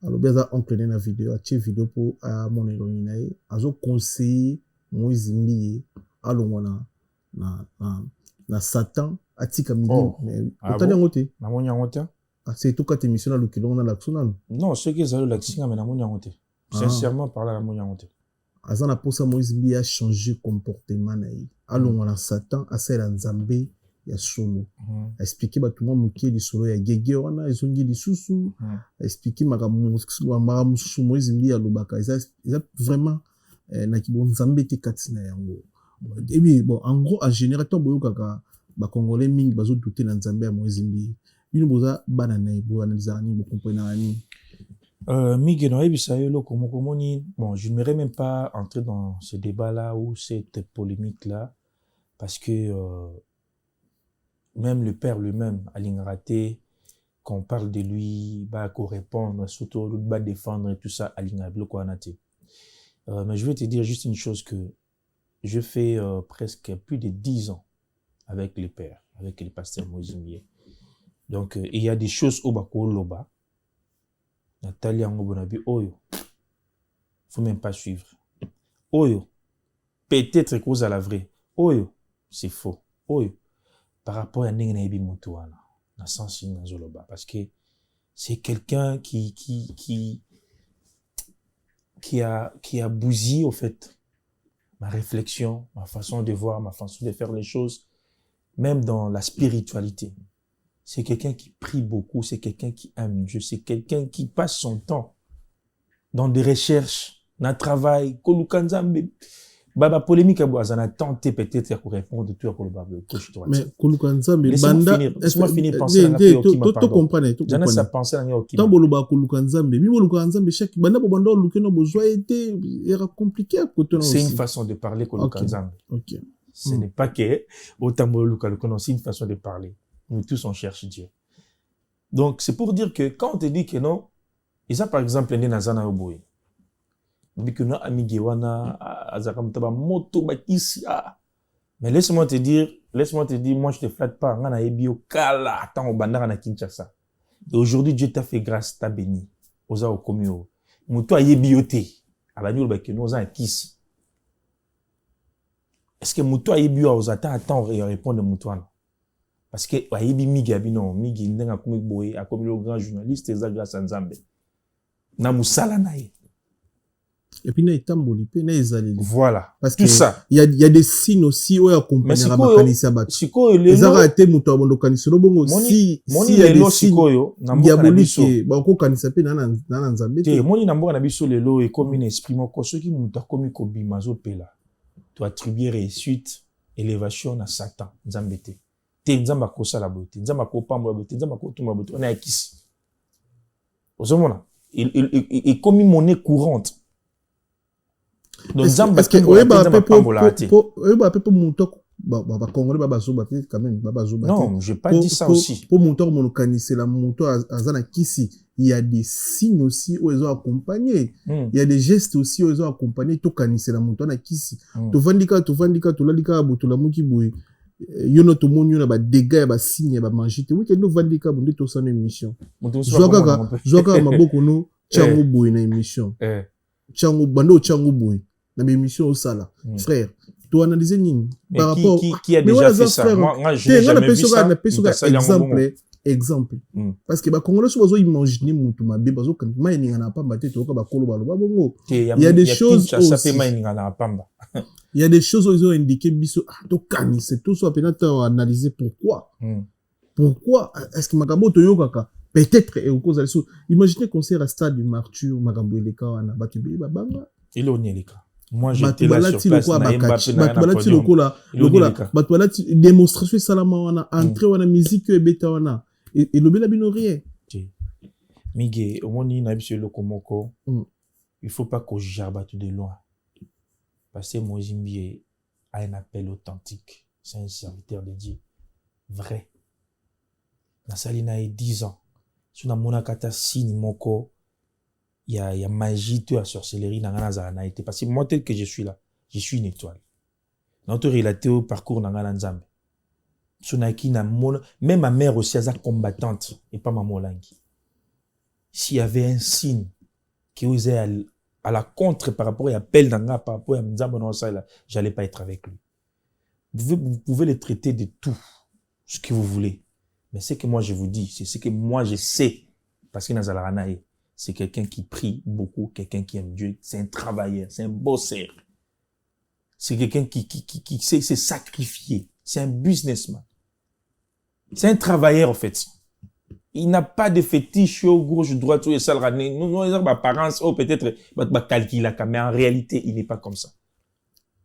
alors bien ça oncle na vidéo a vidéo pour a mon héroïne naï azo conseiller Moïse Mbia alongona na Satan atika midi mais otali ngote na moni ngote c'est tout quand émission le kilo na l'action non ce qui est ça l'action mais na moni ngote sincèrement parler la moni ngote azana pour ça Moïse Mbia a changé comportement naï alongona Satan asela nzambe ya solo expliquer ba tout le monde mukie di solo ya gege wana ezongi di susu expliquer makamu Moïse Mbia lobaka ils a vraiment na kibo nzambe te katina yango et bien bon en gros en générateur boyo kaka ba congolais mingi bazo douter na nzambe ya Moïse Mbia bino boza banana bo analyser ni bo comprendre ni Miguel no ebisa yo loko moko moni bon je n'aimerais même pas entrer dans ce débat là ou cette polémique là parce que même le père lui-même a raté quand on parle de lui bah qu'on répondre surtout l'autre va défendre et tout ça à l'ingable quoi naté mais je vais te dire juste une chose que je fais presque plus de 10 ans avec les pères avec le pasteur Moïse Mbia donc il y a des choses au bako loba Nathalie Angobonabi oyo faut même pas suivre oyo peut-être cause à la vraie oyo c'est faux oyo par rapport à Nenga Ebi Moutouana, dans le sens de Zoloba, parce que c'est quelqu'un qui a bousillé, au fait, ma réflexion, ma façon de voir, ma façon de faire les choses, même dans la spiritualité. C'est quelqu'un qui prie beaucoup, c'est quelqu'un qui aime Dieu, c'est quelqu'un qui passe son temps dans des recherches, dans le travail, Kolukanzambe. Baba polémique à Boazana tenté peut-être pour répondre tout à le coach droit. Mais Kolukanzambe banda laisse-moi finir penser à to comprendre tout Jana ça penser à Okima. Tant boloba Kolukanzambe bi Kolukanzambe chaque banda banda lukeno besoin était era compliqué à côté non. C'est une façon de parler Kolukanzambe. OK. Ce n'est pas que autant Kolukanzambe, c'est une façon de parler. Nous tous on cherche Dieu. Donc c'est pour dire que quand on te dit que non, ils a par exemple né Nazana Oboy. Bikuna amigewana azakamtaba moto bakisi mais laisse-moi te dire moi je te flatte pas ngana ebio kala tant au bandara na Kinshasa et aujourd'hui Dieu t'a fait grâce t'a béni oza okomio muto ayebiote abani bakino oza kisi est-ce que muto ayebio oza ta attend répondre mutoana parce que ayebi migi abino migi ndenga komi boye akomi le grand journaliste eza grâce à Nzambe na musala nae. Et puis, voilà. Parce tout que ça. Il y a des signes aussi où il y a compagnie à Makanisa Bat. Les arrêtés moto abondo kanisolo bongo si il y a des signes diaboliques bako kanisa pe na nzambe te moni na mboka na biso lelo et comme un esprit moko soki muta komi ko bimazo pela tu attribuer réussite élévation à Satan nzambe te nzamba ko sala bote nzamba ko pamba bote nzamba ko tumba bote on a kisi ozomona il comme monnaie courante. Donc parce que non, j'ai pas dit ça aussi. Pour mon tour, mon canisé la moto azana kisi, il y a des signes aussi où ils ont accompagné. Il y a des gestes aussi où ils ont accompagné to canisé la moto na kisi. To vandika to lalika boto la muki boy. Yono to mon yona ba dégâts ba signes ba manjite. Oui que no vandika bonde to sana émission. Zoaka maboko no chango boy na émission. Chango bando chango boy. Dans mes missions au sala frère tu analyser nini par rapport qui a déjà fait ça moi je n'ai jamais vu ça exemple parce que ba congolais souvent imaginer mutu mabe bazo kan mai ninga na pamba te to ka ba kolo balo ba bongo il y a des choses ça fait mai ninga na pamba il y a des choses où ils ont indiqué biso to kani c'est tout ça peut-être analyser pourquoi est-ce que makambo to yokaka peut-être et au cause de ça imaginez concert à stade du Martyr makambo eleka wana batubeli babanga il on eleka. Moi, j'étais là sur place. Démonstration salama wana, entrée wana, musique beta wana. Et le bel abino rien. Miguel, au moins, il y a le komoko. Il faut pas qu'on jarba tout de loin. Pasteur Moïse Mbie a un appel authentique. C'est un serviteur de Dieu. Vrai. Nasali na 10 ans. Si on a mon akata signe moko, il y a magie, tu as sorcellerie dans la été. Parce que moi, tel que je suis là, je suis une étoile. Notre relaté au parcours dans la Nzambe. Même ma mère aussi, elle est combattante et pas ma molangi. S'il y avait un signe qui osait à la contre par rapport à l'appel d'Anga, par rapport à Nzambe, j'allais pas être avec lui. Vous pouvez le traiter de tout ce que vous voulez. Mais ce que moi je vous dis, c'est ce que moi je sais. Parce que Nazaranae, c'est quelqu'un qui prie beaucoup, quelqu'un qui aime Dieu, c'est un travailleur, c'est un bosseur. C'est quelqu'un qui sait se sacrifier. C'est un businessman. C'est un travailleur, en fait. Il n'a pas de fétiche au gauche, droite, ou salrané. Nous, les apparences, peut-être, calculer, mais en réalité, il n'est pas comme ça.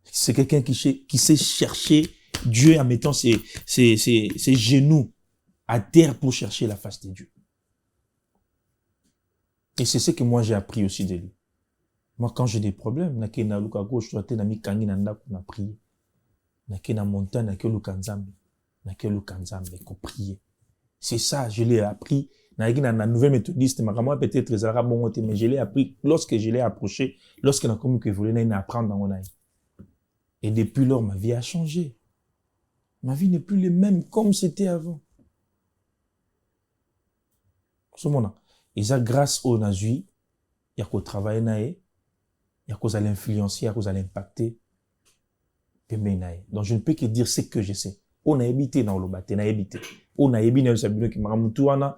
C'est quelqu'un qui sait chercher Dieu en mettant ses genoux à terre pour chercher la face de Dieu. Et c'est ce que moi j'ai appris aussi de lui. Moi, quand j'ai des problèmes, na kena luka gauche, droite, na mi kangi na ndako na prier. Na kena montagne, na ke luka nzambe. Na ke luka nzambe, ko prier. C'est ça, je l'ai appris. Na nouvelle méthodiste, moi peut-être ezalaka bon mais je l'ai appris lorsque je l'ai approché, lorsque na komi que voulait na apprendre dans mon âge. Et depuis lors, ma vie a changé. Ma vie n'est plus la même comme c'était avant. Ce moment-là. Et ça, grâce au Nazui, il y a qu'au travail, il y a qu'aux à l'influencer, il y a qu'aux à l'impacter. Donc, je ne peux que dire ce que je sais. On a habité dans le bâtiment, on a habité. On a habité dans le sabino qui m'a ramoutuana,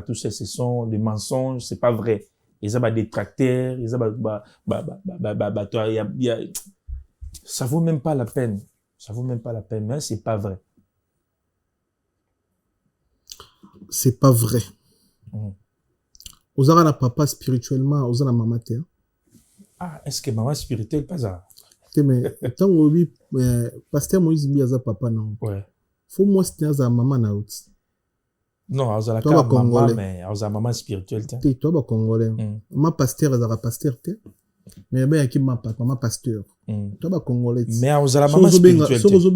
tout ça, ce sont des mensonges, c'est pas vrai. Ils ont des tracteurs, ils ont ça vaut même pas la peine. Ça vaut même pas la peine, mais c'est pas vrai. C'est pas vrai. Vous avez un papa spirituellement, vous avez un maman terre. Ah, est-ce que maman spirituelle pas ça? Mais tant que pasteur Moïse Biaza papa non. Ouais. Faut moi c'était un maman na out. Non, vous avez la maman mais vous avez maman spirituelle tiens. Tu toi ba congolais. Ma pasteur azara pasteur te. Mais ben qui ma papa maman pasteur. Toi ba congolais. Mais vous avez la maman spirituelle. Sozo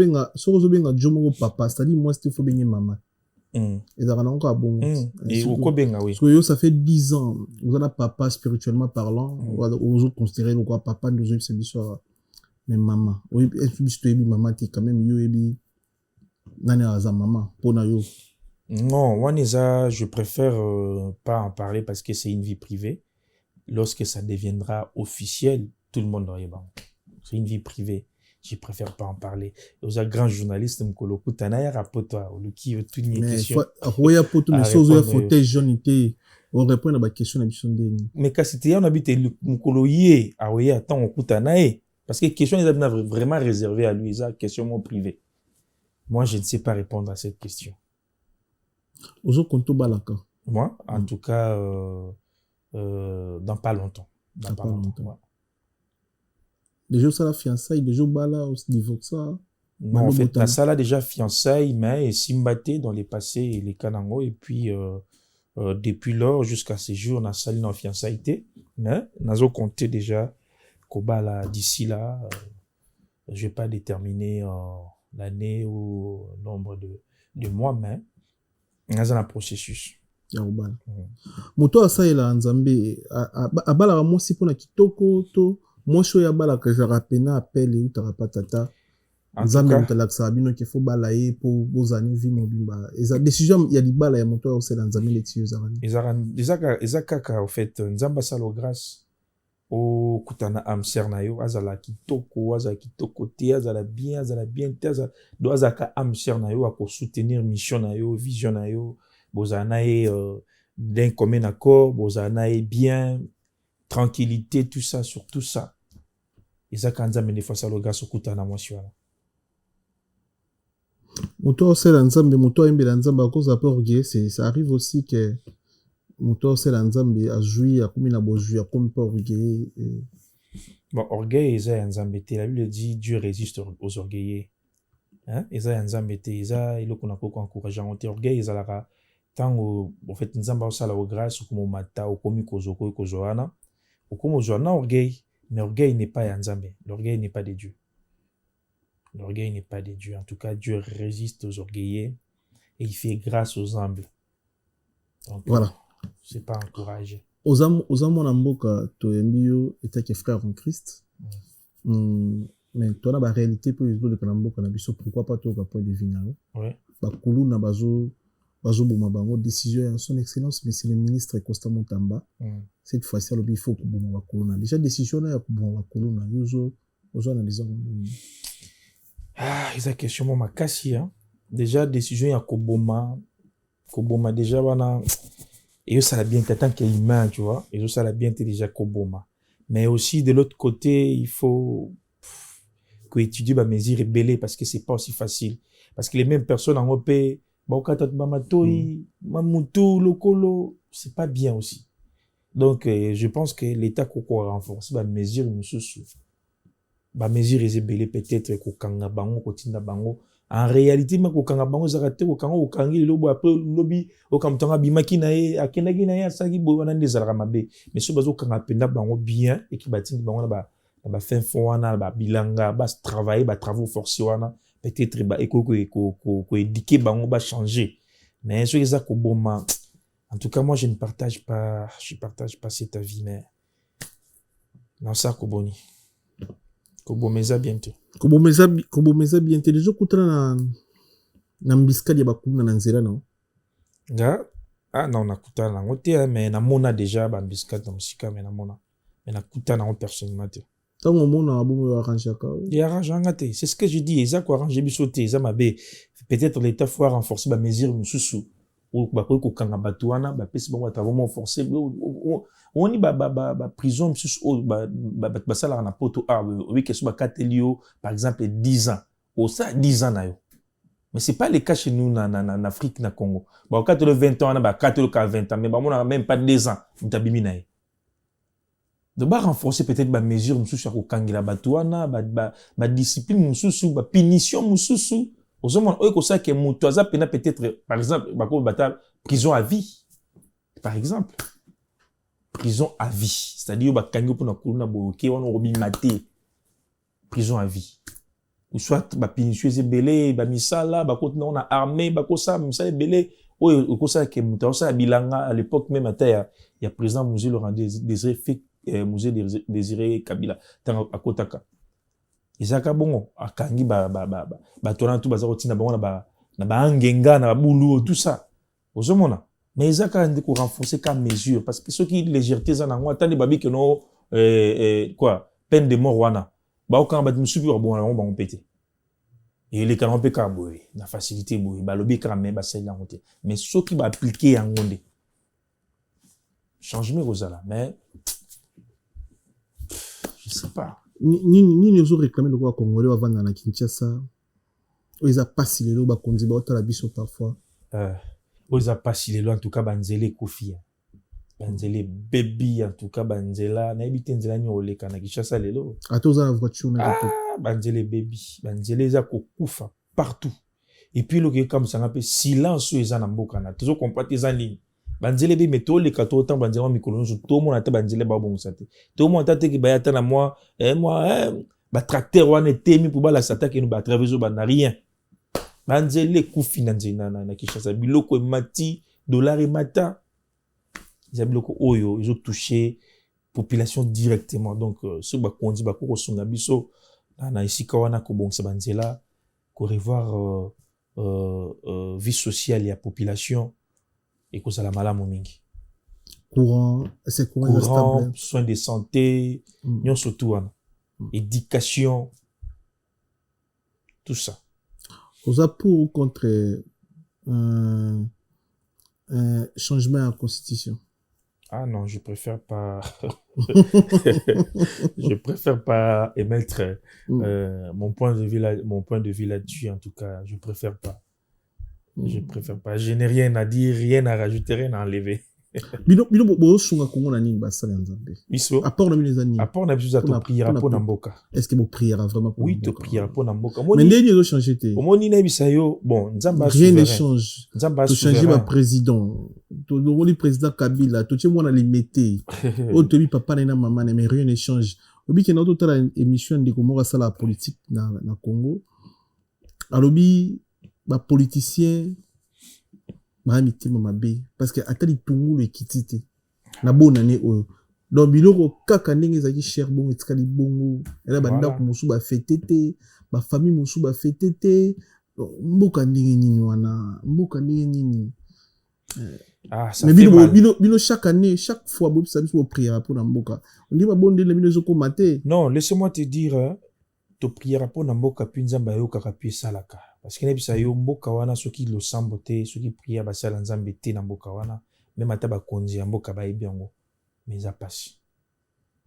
benga jomo papa, c'est-à-dire moi c'était faut benga maman. Et ça encore bon. Et au Kobenga, oui. Parce que ça fait 10 ans, vous avez papa spirituellement parlant, vous autres considérez le quoi papa, nous autres c'est l'histoire. Mais maman, oui, est-ce maman qui quand même yo ebi nani aza maman pour na yo. Non, moi Neza, je préfère pas en parler parce que c'est une vie privée. Lorsque ça deviendra officiel, tout le monde aurait bon. C'est une vie privée. Je préfère pas en parler. Aux grands journalistes, m'kolo kutanaya rapota ou qui veut tout nier question. Mais roya poto mais sozo ya fauteuil jaune té on répond à ba question na biso ndeni. Mais quand c'était on habite m'kolo yé a oya tant on kutanaya parce que question est vraiment réservée à lui, ça question mon privé. Moi je ne sais pas répondre à cette question. Ozo konto balaka. Moi en tout cas dans pas longtemps. Dans pas longtemps. Ouais. Les jours ça la fiançailles, les jours bala au divorce. Non, en fait, la salle a déjà fiançailles, mais Simbaté dans les passés et les Kanango, et puis depuis lors jusqu'à ces jours, on a salé dans fiançailles, mais on a compté déjà Kobala d'ici là. Je vais pas déterminer l'année ou le nombre de mois, mais on a un processus. Yaubala. Moto asaela nzambe abala mo si pona kitoko to moi ya bala que je rappelle appel et utarapatata nzambe mutalaksa bino ke fo bala ye pour bozani vie mobimba eza décision ya libala ya moto osela nzambe leti yozarani ezaka en fait nzamba salo grâce o kutana amser na yo azala kitoko te azala bien te do azaka amser na yo ako soutenir mission na yo vision na yo bozana ye d'un commun accord bozana ye bien tranquillité, tout ça, sur tout ça. Et ça, quand on a fait le gars, c'est un émotion. Moto c'est l'ensemble, moto aimé l'ensemble à cause d'apport orgueil, ça arrive aussi que moto c'est l'ensemble à jouer, à comme il a beau jouer, à comme pas orgueil. Bon, orgueil, c'est l'ensemble. La Bible dit Dieu résiste aux orgueillés. Hein? Et ça, l'ensemble, il a qu'on a beaucoup encouragé. Orgueil, il a tant en fait, l'ensemble, ça la grâce, comme au mata, ou comme il kozoko, kozorana. Comme aujourd'hui, orgueil, Mais l'orgueil n'est pas Nzambe. L'orgueil n'est pas de Dieu. L'orgueil n'est pas de Dieu. En tout cas, Dieu résiste aux orgueillés et il fait grâce aux humbles. Donc, voilà. C'est pas encouragé. Aux hommes en mboka, toyembi yo etake frère en Christ. Mais toi, la réalité pour les autres de Kalamboka, pourquoi pas toi, point de vue ouais. Bakulu na bazo boma bango décision à son excellence, mais c'est le ministre Costa Montamba. Cette fois-ci, il faut que boma bakulu déjà décision là pour boma bakulu na yozo analyser. Ah, ils a question moi makasi hein. Déjà décision ya koboma déjà wana et ça l'a bien tant qu'il y a humain, tu vois, et ça l'a bien déjà koboma. Mais aussi de l'autre côté, il faut que étudier ba mesure rebelle parce que c'est pas aussi facile parce que les mêmes personnes en OP lokolo c'est pas bien aussi. Donc je pense que l'état ko renforce ba mesure mususu ba mesure rebelle peut-être ko kanga bango ko tinda bango en réalité ma ko kanga bango zakate ko kanga okangi lobo après lobi okamtanga bimaki na ye akendaki na ye asaki bo wana ndezalaka mabe mais so bazo kanga penda bango bien et qui batindi bango na ba fin fond wana ba bilanga ba travailler ba travaux forcés wana peut-être ba ko éduquer bango ba changer mais ce ça ko boma en tout cas moi je partage pas cet avis mais non ça ko boni ko bomeza bientôt ko bomeza bientôt déjà kutana na mbiska ya bakuna na nzela non nga non nakutana nango te mais namona déjà ba mbiska na musika mais namona mais nakutana nango personnellement te. Tant mona abomo arrangaka. Il arrange te. C'est ce que je dis. Eza ko arranger bisote, eza mabe. Peut-être l'état faut renforcer ba mesure mususu. Ou ba ko kanga batuana, ba pesi bango travaux forcés. On ni ba prison mususu ba sala na poto oui que so ba katelio par exemple 10 ans. Ou ça 10 ans na yo. Mais c'est pas le cas chez nous en Afrique na Congo. Ba quand le 20 ans ba katelo ka 20 ans mais ba mona même pas 2 ans. Mutabimi na ye. De renforcer peut-être ma mesure mususu ko kangila batuana ba discipline mususu ba punition mususu aux hommes ko ça que mutoza pena peut-être par exemple ba ko bata prison à vie par exemple prison à vie c'est-à-dire ba kangi pour na kuluna boke wana obi maté prison à vie ou soit ba punition ebele ba misala ba ko na armée ba ko ça misala ebele o ko ça que mutoza bilanga à l'époque même ata ya président Mouzé Laurent Désiré fait musée Désiré Kabila tanga akotaka izaka bongo akangi ba tona tout baza kotina bongo na ba angenga na bulu tout ça ozomona mais izaka ndiko renforcer ka mesure parce que ceux qui légèreté za nango atandi babi que no quoi peine de mort wana ba okanga ba musubi bon na on pété et les canons pe ka boy na facilité boy ba lobi ka mais ba sel na ngote mais ceux qui va appliquer en ngonde changement rozala mais je sais pas. Ni nous réclamé le roi congolais avant dans la Kinshasa. Ils a pas si les lois conduit ba la biso parfois. Ils a pas si les lois en tout cas banzele kofi. Banzele baby en tout cas banzela na ebite nzela nyo oleka na Kinshasa lelo. Atoza la voiture na banzele baby, banzele za kokufa partout. Et puis le que comme ça ngape silence eza na mboka na. Toujours comprendre eza ligne. Banzele be meto le kato autant banzela mikolo zo to mona ta banzele ba bongo sate to mona ta te ki bayata na moi ba tracteur wana temi pour ba la sata ki no ba traverser ba na rien banzele kufi na nzina na Kinshasa biloko mati dollar et mata ils biloko oyo ils ont touché population directement donc ce ba kondi ba ko sunga biso na isika wana ko bonsa banzela ko revoir vie sociale ya population et que ça la malamu mingi courant soins de santé nyon surtout éducation tout ça vous a pour contre changement à la constitution. Ah non, je préfère pas je préfère pas émettre mon point de vue là-dessus en tout cas, je préfère pas. Je préfère pas. Je n'ai rien à dire, rien à rajouter, rien à enlever. Bino bo sunga Congo na ningi basala nzambe. Biso. Apport na minezani. Apport na biso to prière pour Namboka. Est-ce que vous priera vraiment pour oui, to prière pour Namboka. Mais ndeni zo changer te. Omoni na bisayo, bon, nzamba rien ne change. Nzamba to changer ba président. To le président Kabila, to tche mona limité. O to bi papa na maman mais rien ne change. obi kena totala émission ndeko moko asala politique na Congo alobi bapoliticien baa mitema mabe parce que ata litungulu ekiti te na bona ne oyo donc biloko kaka ndenge ezalaki cher bongo etikali bongo ela bandako mosusu bafete te bafamille mosusu bafete te mboka ndenge nini wana mboka ndenge nini mais bino chaque année chaque fois bobisa biso bopriera mpona mboka ondi babondele bino ezokoma te non laisse-moi te dire topriera mpona mboka mpi nzambe ayokaka mpi esalaka parce que nayebisa yo mboka wana soki losambo te soki priere basala nzambe te na mboka wana meme ata bakonzi ya mboka bayebi yango mais eza pasi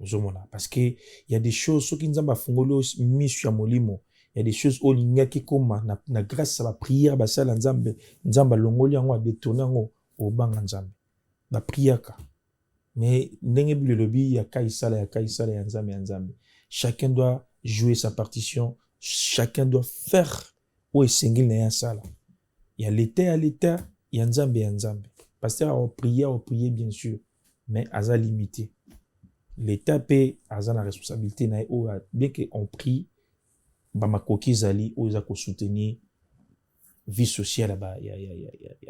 ozomona parce que y a des choses soki nzambe afungoli miso ya molimo y a des choses olingaki koma na grâce à bapriere basala nzambe alongoli yango adetourne yango obanga nzambe bapriaka mais ndenge bile lobi ya kaisala ya nzambe chacun doit jouer sa partition chacun doit faire o esengeli na ya sala ya l'état ya nzambe pasteur a prier bien sûr mais aza limité l'état pe aza na responsabilité na o bien que on prie ba makoki zali o za ko soutenir vie sociale ba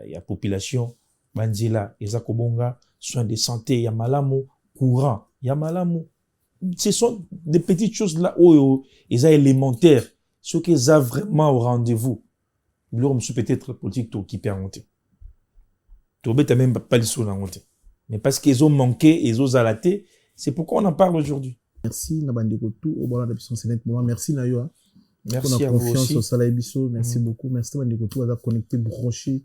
ya population banzila eza ko bonga soins de santé ya malamu courant ya malamu ce sont des petites choses là où ils ont élémentaire ce qui est vraiment au rendez-vous l'homme peut-être politique qui peut monter tu peux même pas le monter mais parce qu'ils ont manqué ils ont zalaté c'est pourquoi on en parle aujourd'hui. Merci na bandeko tout au bala de son Sénat moment merci na yo merci pour la à vous confiance aussi au Salaï Bisso merci beaucoup merci bandeko tout à connecté branché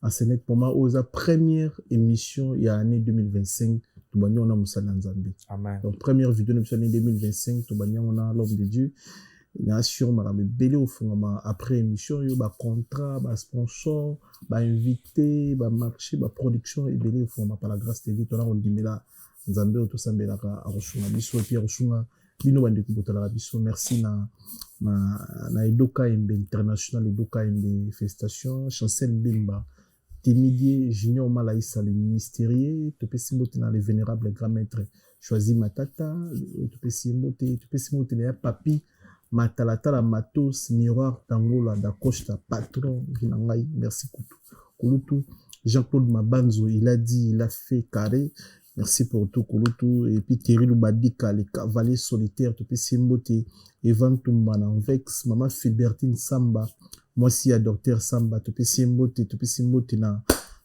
à Sénat moment aux première émission il y a année 2025 tobani on a musala nzambe amen donc première vidéo de l'année 2025 tobani on a l'homme de Dieu na sur marabe belé au fond après émission yo ba contrat ba sponsor ba invité ba marché ba production et belé au fond par la grâce de Dieu to na on dimela nzambe o to sambela ka arosunga biso et puis arosunga bino bande ko botala biso merci na Edoka Mbe international Edoka Mbe festation Chancel Bimba Timidier Junior Malaïsa le mystérieux Topesimote dans les vénérables grand maître choisi Matata Topesimote na papi Matalata Matos Miroir Tangola da Costa patron Vinangai merci Kulutu Jean-Claude Mabanzo il a dit il a fait carré merci pour tout Kulutu et puis Thierry Loubadika les cavaliers solitaires Topesimote Evan Tumbana Vex Maman Fibertine Samba moi si à docteur Samba Topesimote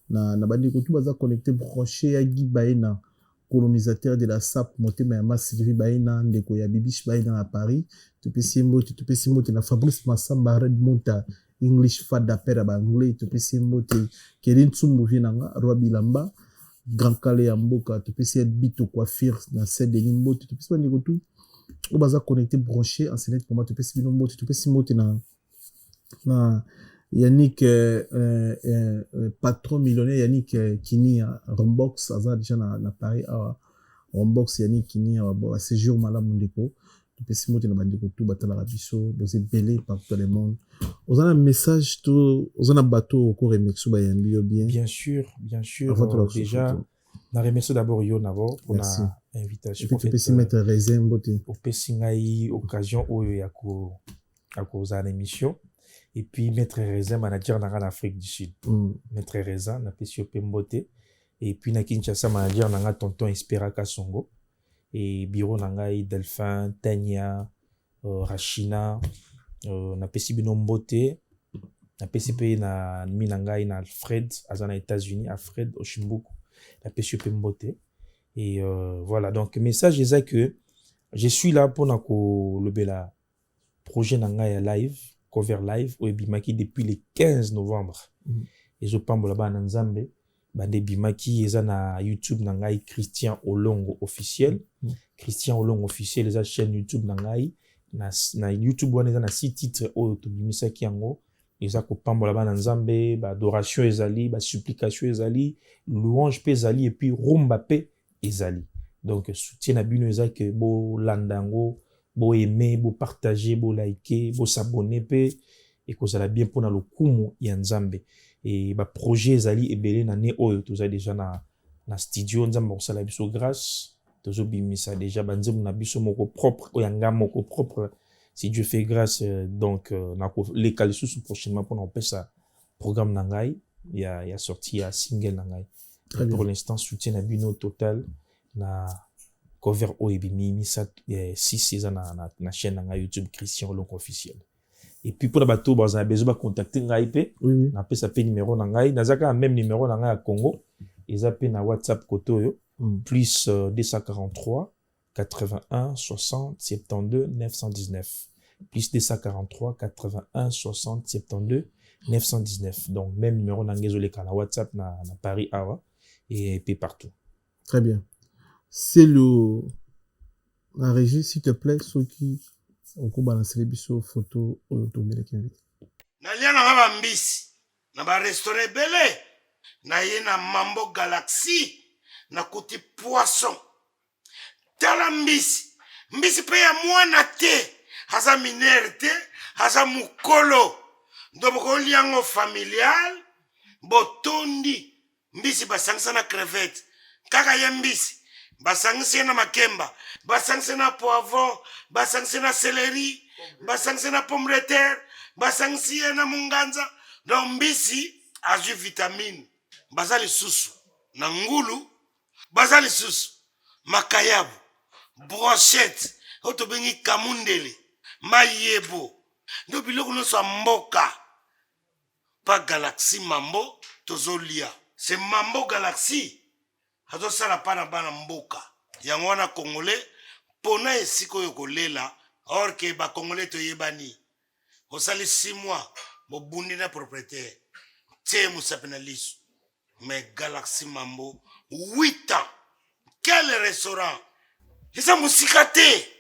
na bandi ko tout baza connecté branché ya Guy Baena colonisateur de la SAP Motema ya Sylvie Baena ndeko ya Bibish Baena à Paris Topesimote na Fabrice Massamba Red Monta English fada pera ba anglais Topesimote Kelin Tsumbu vinanga Roi Bilamba Grand Calais ya Mboka Topesimote Bito Coiffure na Sede de Limbote Topesimote ko tout o baza connecté branché en Sénat pour moi Topesimote na Yannick patron millionnaire Yannick Kini Rombox aza déjà na Paris Rombox Yannick Kini à séjour malamu ndeko Topesimote na bandeko tout batala biso bozé belé partout dans le monde ozana message tout ozana bateau ko remexo ba yambi bien bien sûr déjà na remercie d'abord yo navo pour la invitation pour Topesimote raisin mbote au pesingai occasion oyo ya ko za émission. Et puis Maître Reza manager en Afrique du Sud. Maître Reza na pesio pembote et puis na Kinshasa manager na tonton Espera Kasongo et bureau na Delphin Tania Rachina na pesi binombote na pesi na minanga na Alfred azana États-Unis Alfred Oshimbuku na pesio pembote et voilà donc message est que je suis là pour na ko lobela projet nanga ya live cover live au Bimaki depuis le 15 novembre. Et je pambo là-bas en Nzambe. Bande Bimaki eza na YouTube nangai Christian Olongo officiel. Christian Olongo officiel eza chaîne YouTube nangai na YouTube wana eza na 6 titres o to bimisa kiango. Eza ko pambo là-bas en Nzambe, ba adoration ezali, ba supplication ezali, louange pe ezali et puis rumba pe ezali. Donc soutien na bino eza que bo landango bo aimer, bo partager, bo liker, bo s'abonner et que ça la bien pour na lokumu ya Nzambe et ba projet ezali ebele na ne oyo to za déjà na studio Nzambe ko sala biso grâce tozobimisa déjà banzembo na biso moko propre oyanga moko propre si Dieu fait grâce donc les lisusu prochainement pour on ça programme na ngai il y a sorti un single na ngai pour l'instant soutien na bino total na cover oebimi misa 6 na chaîne na ngai YouTube Christian Olongo officiel. Et puis pour la bateau baza besoin de contacter ngai pe na pesa pe numéro na ngai nazaka même numéro na ngai à Congo eza pe na WhatsApp koto plus 243 81 60 72 919 plus 243 81 60 72 919 donc même numéro na ngai zoleka na WhatsApp na Paris awa et puis partout. Très bien. C'est la régie s'il te plaît ceux qui on peut balancer les biseaux photos automobiles qui invitent. Nalia na ba mbisi na ba restaurant belé na ye na Mambo Galaxy na kuti poisson tala mbisi pe ya mwana te haza minere te haza mukolo ndoboko liango familial botondi mbisi basangisa na crevette kaka ye mbisi basangisa na makemba basangisa na poivron basangisa na céleri basangisa na pomme de terre basangisa na munganza donc mbisi azwi vitamine bazali susu na ngulu bazali susu makayabu brochette otobengi kamundele mayebo ndo biloko nyonso mboka pa Galaxy Mambo tozolia c'est Mambo Galaxy azosala pa na bana mboka yango wana congolais pona esiko yo kolela or ke ba congolais toyebani osali 6 mois bobundi na propriétaire tie musape na liso mais Galaxy Mambo 8 ans quel restaurant eza musika te.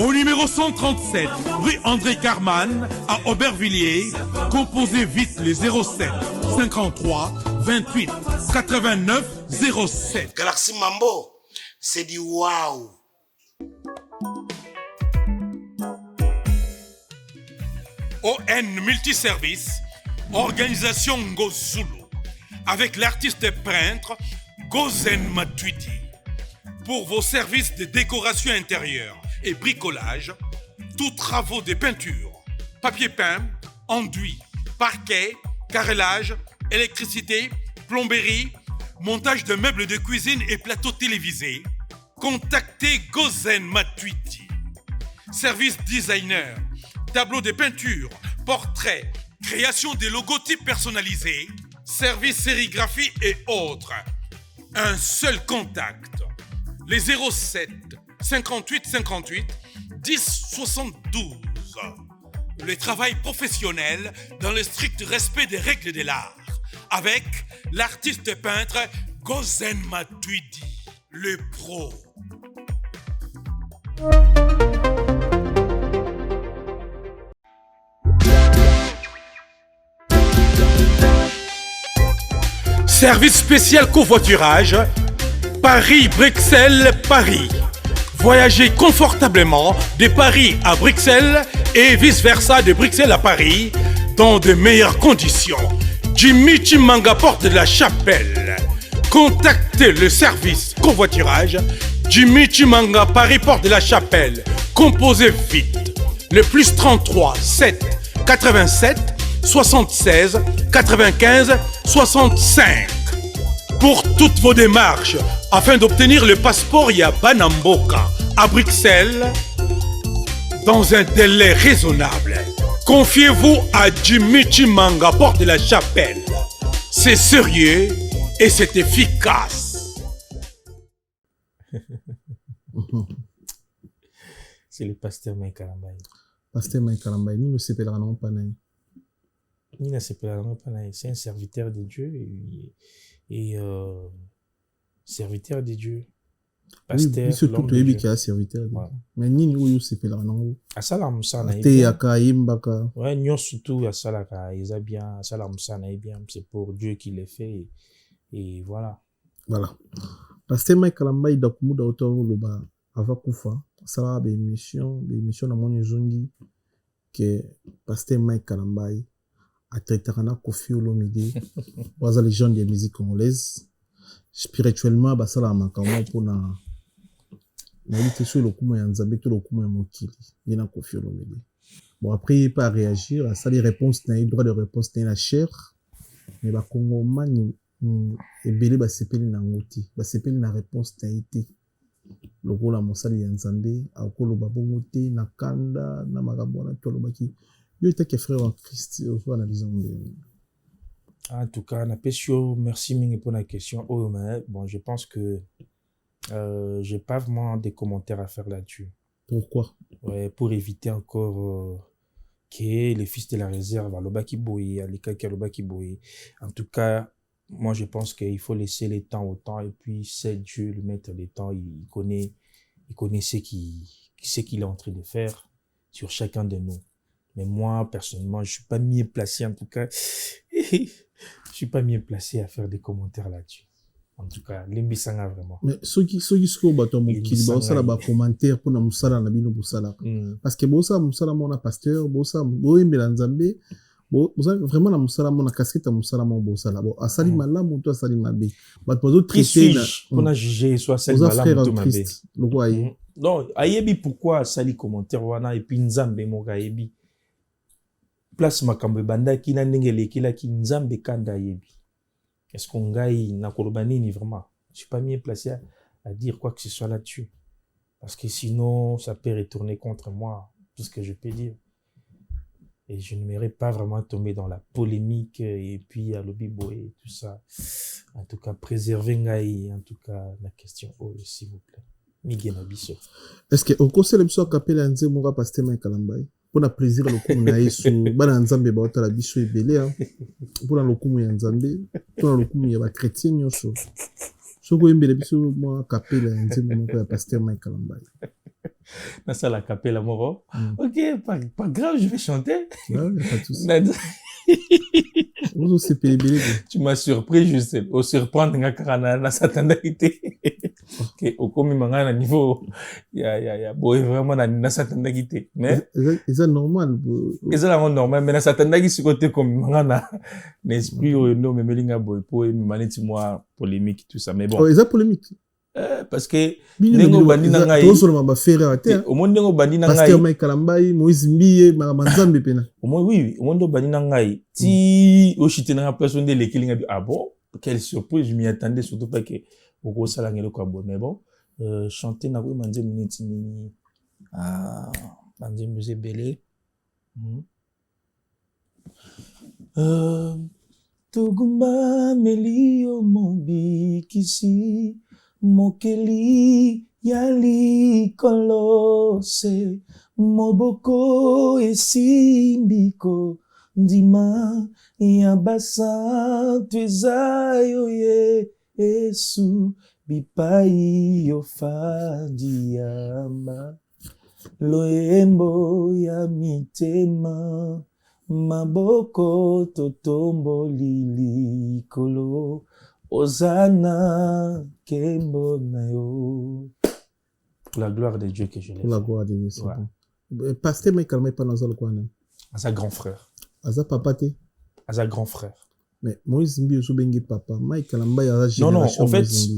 Au numéro 137, rue André Carman, à Aubervilliers, composez vite le 07 53 28 89 07. Galaxy Mambo, c'est du waouh. ON Multiservice, organisation Ngozulu, avec l'artiste peintre Gozen Matuidi. Pour vos services de décoration intérieure et bricolage, tous travaux de peinture, papier peint, enduit, parquet, carrelage, électricité, plomberie, montage de meubles de cuisine et plateaux télévisés, contactez Gozen Matuidi. Service designer, tableau de peinture, portrait, création de logotypes personnalisés, service sérigraphie et autres. Un seul contact. Les 07 58 58 10 72. Le travail professionnel dans le strict respect des règles de l'art. Avec l'artiste peintre Gozen Matuidi, le pro. Service spécial covoiturage, Paris-Bruxelles-Paris. Voyagez confortablement de Paris à Bruxelles et vice-versa de Bruxelles à Paris dans de meilleures conditions. Jimmy Chimanga, porte de la Chapelle. Contactez le service covoiturage Jimmy Chimanga, Paris, porte de la Chapelle. Composez vite. Le plus 33 7 87 76 95 65. Pour toutes vos démarches, afin d'obtenir le passeport Yabanamboka à Bruxelles, dans un délai raisonnable, confiez-vous à Jimmy Chimanga, porte de la Chapelle. C'est sérieux et c'est efficace. C'est le pasteur Mike Kalambaye. Pasteur Mike Kalambaye, nous ne séparons pas. Nous ne séparons pas. C'est un serviteur de Dieu et serviteur de Dieu. Pasteur. Oui, surtout tu es un serviteur. Mais ni nous séparons. Asala musana. Teyaka imbaka. Ouais, nous surtout asala ka isa bien, asala musana bien. C'est pour Dieu qui le fait et voilà. Voilà. Pasteur Mike Kalambaye dakumuda auto loba avakufa. Ça va émission na moni zongi que Pasteur Mike Kalambaye a traité na Koffi Olomide waza légende de musique congolaise spirituellement basala makambo pona nayebi te so lokumu ya nzambe to lokumu ya mokili ye na Koffi Olomide. Bon, après il pas réagir à ça, les réponses na droit de réponse na cher mais bakongomani ebele basepeli na ngoti basepeli na réponse na ite lokola mosali ya nzambe akoloba bongo te na kanda na makambo wana to alobaki yo etake frère en Christ ozo analyse ndenge. En tout cas, Napesio, merci mingi pour la question. Oh, mais bon, je pense que j'ai pas vraiment des commentaires à faire là-dessus. Pourquoi? Ouais, pour éviter encore que les fils de la réserve à l'Obaki Boye, à l'école qui a l'Obaki Boye. En tout cas, moi je pense qu'il faut laisser les temps au temps et puis c'est Dieu, le maître des temps, il connaît ce qu'il est en train de faire sur chacun de nous. Mais moi, personnellement, je suis pas mieux placé en tout cas. Je suis pas mieux placé à faire des commentaires là-dessus. En tout cas, Limbisanga vraiment. Mais ceux qui sont bateau mokili ba osala ba commentaire pour na musala na bino busala. Parce que bosa musala mona pasteur, bosa boyembela nzambe, bosa vraiment na musala mona casquette musala mona bosala. Bon, asali malamu to asali mabe. Bato bazo traiter na on a jugé soit asali malamu to mabe. Loko ayi. Non, ayebi pourquoi asali commentaire wana et puis nzambe moka ayebi. Place makambo banda ki na ndenge lekila ki nzambe kanda ayebi. Est-ce qu'on gagne na kolobani vraiment? Je suis pas mieux placé à dire quoi que ce soit là-dessus. Parce que sinon, ça peut retourner contre moi, tout ce que je peux dire. Et je n'aimerais pas vraiment tomber dans la polémique et puis à l'obibo et tout ça. En tout cas, préserver Ngaï, en tout cas, la question, s'il vous plaît. Miguel Nabiso. Est-ce que au conseil de kapela nze moka pasteur Mike Kalambai? Pour na plaisir lokumu na yesu bana nzambe ba otala biso ebele hein pour na lokumu ya nzambe pour na lokumu ya ba chrétien nyonso soko yembele biso moi kapela nze moko ya pasteur Mike Kalambai na ça la capella moro. OK, pas grave, je vais chanter. Ouais, pas de souci. Tu m'as surpris juste au surprendre nga karana na satandakité. OK, au komi manga na niveau ya boy vraiment na satandakité. Mais c'est normal. C'est la normal mais na satandaki ce côté comme manga na l'esprit au no me melinga boy po me maneti moi polémique tout ça mais bon. Oh, c'est polémique. Parce que nengo bandi na ngai tozo ma bafere ate au monde nengo bandi na ngai pasteur Mike Kalambai Moïse Mbiye manzambe pena au monde oui au monde bandi na ngai ti o chité na personne de l'équilinga bi ah bon quelle surprise je m'y attendais surtout pas que au gros sala ngelo kwa bon mais bon chanter na ko manze muneti ni manze musée belé tuguma melio mobi kisi mokeli yali kolose moboko esimbiko ndima ya basa twezayo yesu bipai yo fadiama loembo ya mitema maboko totomboli likolo Osana Kembo Nayo. Pour la gloire de Dieu que je l'ai. Pour la gloire de Dieu, c'est bon. Pasteur Mike Kalambai pas dans le coin. À sa grand frère. À sa papa té. À sa grand frère. Mais Moïse Mbi aussi bengi papa. Mike Kalambai à la génération. Non,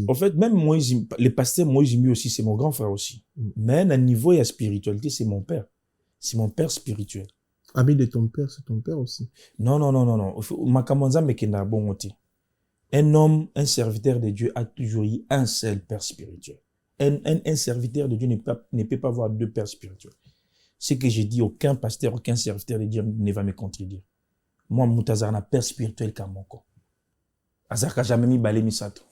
en fait, même Moïse, les pasteurs Moïse Mbi aussi, c'est mon grand frère aussi. Mais à niveau et à spiritualité, c'est mon père. C'est mon père spirituel. Ami de ton père, c'est ton père aussi. Non. Makamanza Mekenda Bongote. Un homme, un serviteur de Dieu a toujours eu un seul père spirituel. Un serviteur de Dieu ne peut pas avoir deux pères spirituels. Ce que j'ai dit, aucun pasteur, aucun serviteur de Dieu ne va me contredire. Moi, Moutazar n'a père spirituel qu'à mon corps. Azar n'a jamais mis balé misato.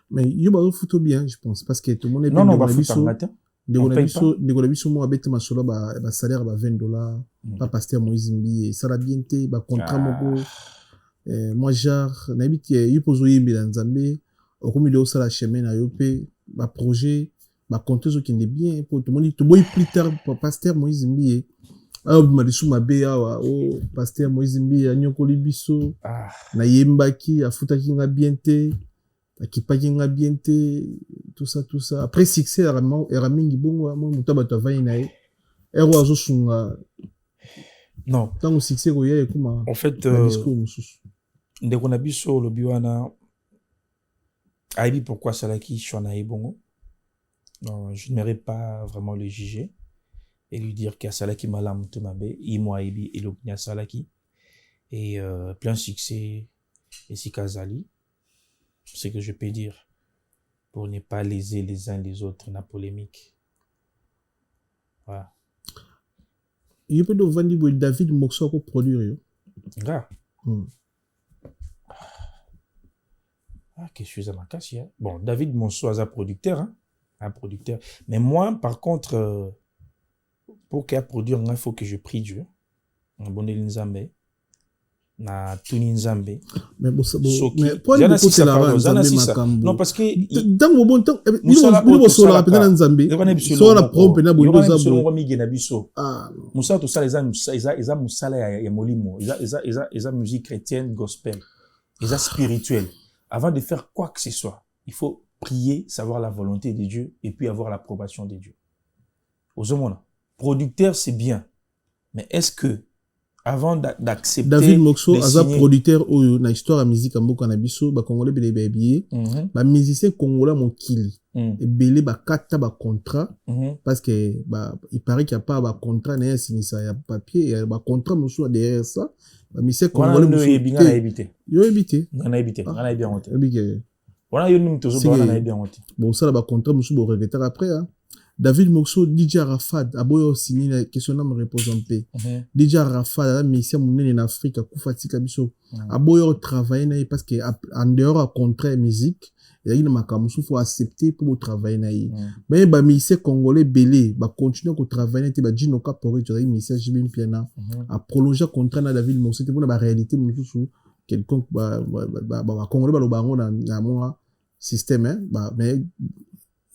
Mais il y a un photo bien, je pense, parce que tout le monde est bien. Non, on va foutre un matin. Ndegolabiso mo abete masolo ba salaire ba $20 pas pasteur Moïse Mbi ça la bien té ba contrat moko. Moi genre n'habite y pozo yimbi dans Nzambe au comme de ça la chemin na yopé ba projet ba compter ce qui est bien pour tout le monde tout boy plus tard pasteur Moïse Mbi ah ma disu mabe awa o pasteur Moïse Mbi anyokoli biso na yembaki afutaki nga bien té akipaki nga bien té tout ça après succès eramingi bongo mo mutaba tavai na e ero azosunga non tant succès ko ya ekuma en fait ndeko na biso lobi wana aibi pourquoi salaki shona ebongo Non, je n'aimerais pas vraiment le juger et lui dire qu'il y a Salaki Malam Tumabe, Imo Aibi et Loknya Salaki. Et plein succès, et si Kazali, c'est ce que je peux dire, pour ne pas léser les uns les autres dans la polémique. Voilà. Il y a peut-être vendu David Moxo pour produire. Ah, que je suis à ma casse, hein. Bon, David Moxo est un producteur, hein. Un producteur. Mais moi, par contre, pour qu'il produise, il faut que je prie Dieu. Un bon Nzambe. Na Tuni Nzambe. Mais bon, mais pour non, parce que dans le bon temps, il faut la peine Nzambe. Soit la prompe na bondo za bo. Ah, Moussa tout ça les a musala ya molimo. Ils a musique chrétienne, gospel. Ils a spirituel. Avant de faire quoi que ce soit, il faut prier, savoir la volonté de Dieu et puis avoir l'approbation de Dieu. Aux hommes, producteur c'est bien, mais est-ce que avant d'accepter David Moxo aza producteur oyo na histoire ya musique mboka na biso ba congolais belé babie ba musicien congolais mokili et belé ba kata ba contrat parce que il paraît qu'il y a pas ba contrat na signé ça ya papier et ba contrat mosu derrière ça ba musicien congolais mosu yo éviter bien honte voilà yo nim tozo ba bien honte bon ça ba contrat mosu bo regretter après hein. David Moxo, DJ Arafat, aboyo signé la question me repose en paix. DJ Arafat, la mission monnaie en Afrique, Koufati Kabiso, aboyo travailler parce que en dehors à contrat musique, il y a une makamusu faut accepter pour travailler naï. Mais ba mission congolais belé, ba continuer à travailler te ba jino ka pour tu as une mission jibim piana, à prolonger contrat na David Moxo, te pour la réalité mususu quelconque ba congolais ba lo bango na moi système hein, mais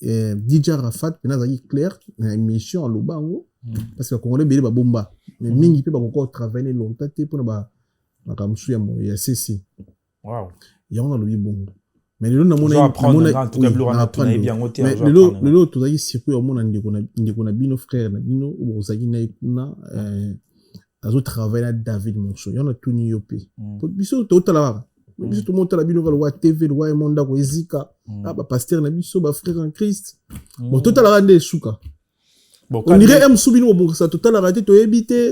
DJ Arafat pena zaki clair na émission à Lobango parce que congolais belé ba bomba mais mingi pe ba encore travailler longtemps te pour ba makamusu ya CC wow ya on a le bon mais le nom on a en tout cas plus bien ngoté mais le tout zaki circuit au monde ndiko na bino frère na bino ou zaki na kuna azo travailler na David Moxo ya on a tout ni yopé biso to tala biso tout monde la bino va TV le monde ko ezika ba pasteur na biso ba frère en Christ bon total la rande souka bon on dirait am subino bon ça total la rate to éviter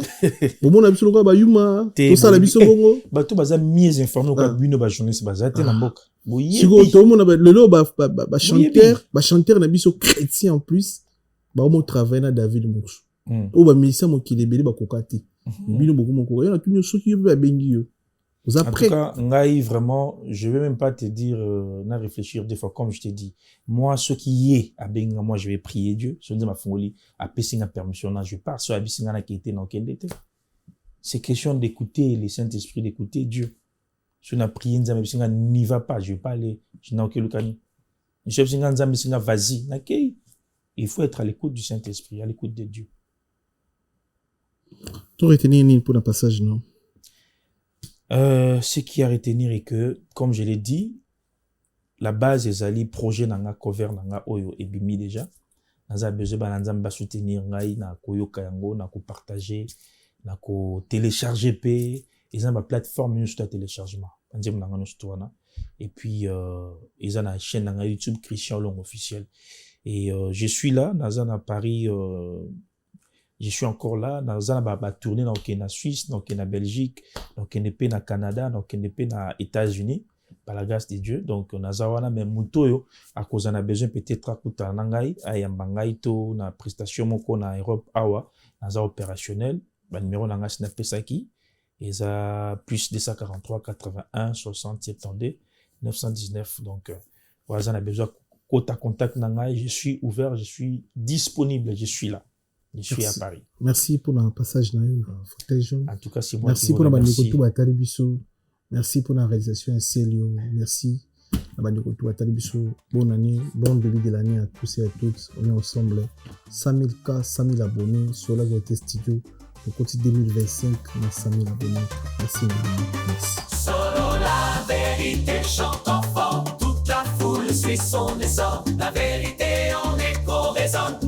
bon mon biso ko ba yuma to ça la biso bongo ba to baza mieux informé ko bino ba journaliste baza te na mboka sigo to mon le lo ba chanteur na biso chrétien en plus ba mo travailler na David Moxo o ba misa mo kilebeli ba kokati bino beaucoup mon ko ya tout soki ba bengi yo. En tout cas, Ngaï, vraiment, je ne vais même pas te dire, n'a réfléchir des fois, comme je t'ai dit. Moi, ce qui est à Benga, moi, je vais prier Dieu. Je dis ma folie, à Pessinga permission, je pars sur Abissinga qui était dans quel était. C'est question d'écouter les Saint-Esprit, d'écouter Dieu. Si on a prié, Nzambe n'y va pas, je ne vais pas aller. Je n'ai aucun locani. Je suis Nzambe, vas-y. Il faut être à l'écoute du Saint-Esprit, à l'écoute de Dieu. Tu aurais retenu pour le passage, non? Ce qui a à retenir est que, comme je l'ai dit, la base est ali projet nanga cover nanga oyo et bimi déjà. Naza besoin bananzamba soutenir ngai na koyoka yango na ko partager na ko télécharger p ils ont ma plateforme sur le téléchargement. Nzem nanga no stwana et puis ils ont la chaîne nanga YouTube Christian Long officiel et je suis là naza à Paris je suis encore là dans la tournée dans la Suisse, dans la Belgique, dans le Canada, dans les États-Unis par la grâce de Dieu. Donc on a même mutoyo à cause on a besoin peut-être à kuta nangai ayambangai to na prestation moko na Europe awa naza opérationnel ba numéro nanga sina pesaki et ça plus 243 81 60 72 919 donc voilà on a besoin contact nangai je suis ouvert, je suis disponible, je suis là. Je suis à Paris. Merci pour le passage dans le fauteuil jaune. En tout cas, c'est moi qui vous remercie. Merci pour la réalisation à Célio. Merci. Bonne année, bon début de l'année à tous et à toutes. On est ensemble. 100 000 cas, 100 000 abonnés sur la VT Studio. Au côté 2025, on a 100 000 abonnés. Merci. Merci. Solo la vérité chante fort. Toute la foule suit son essor. La vérité en écho résonne.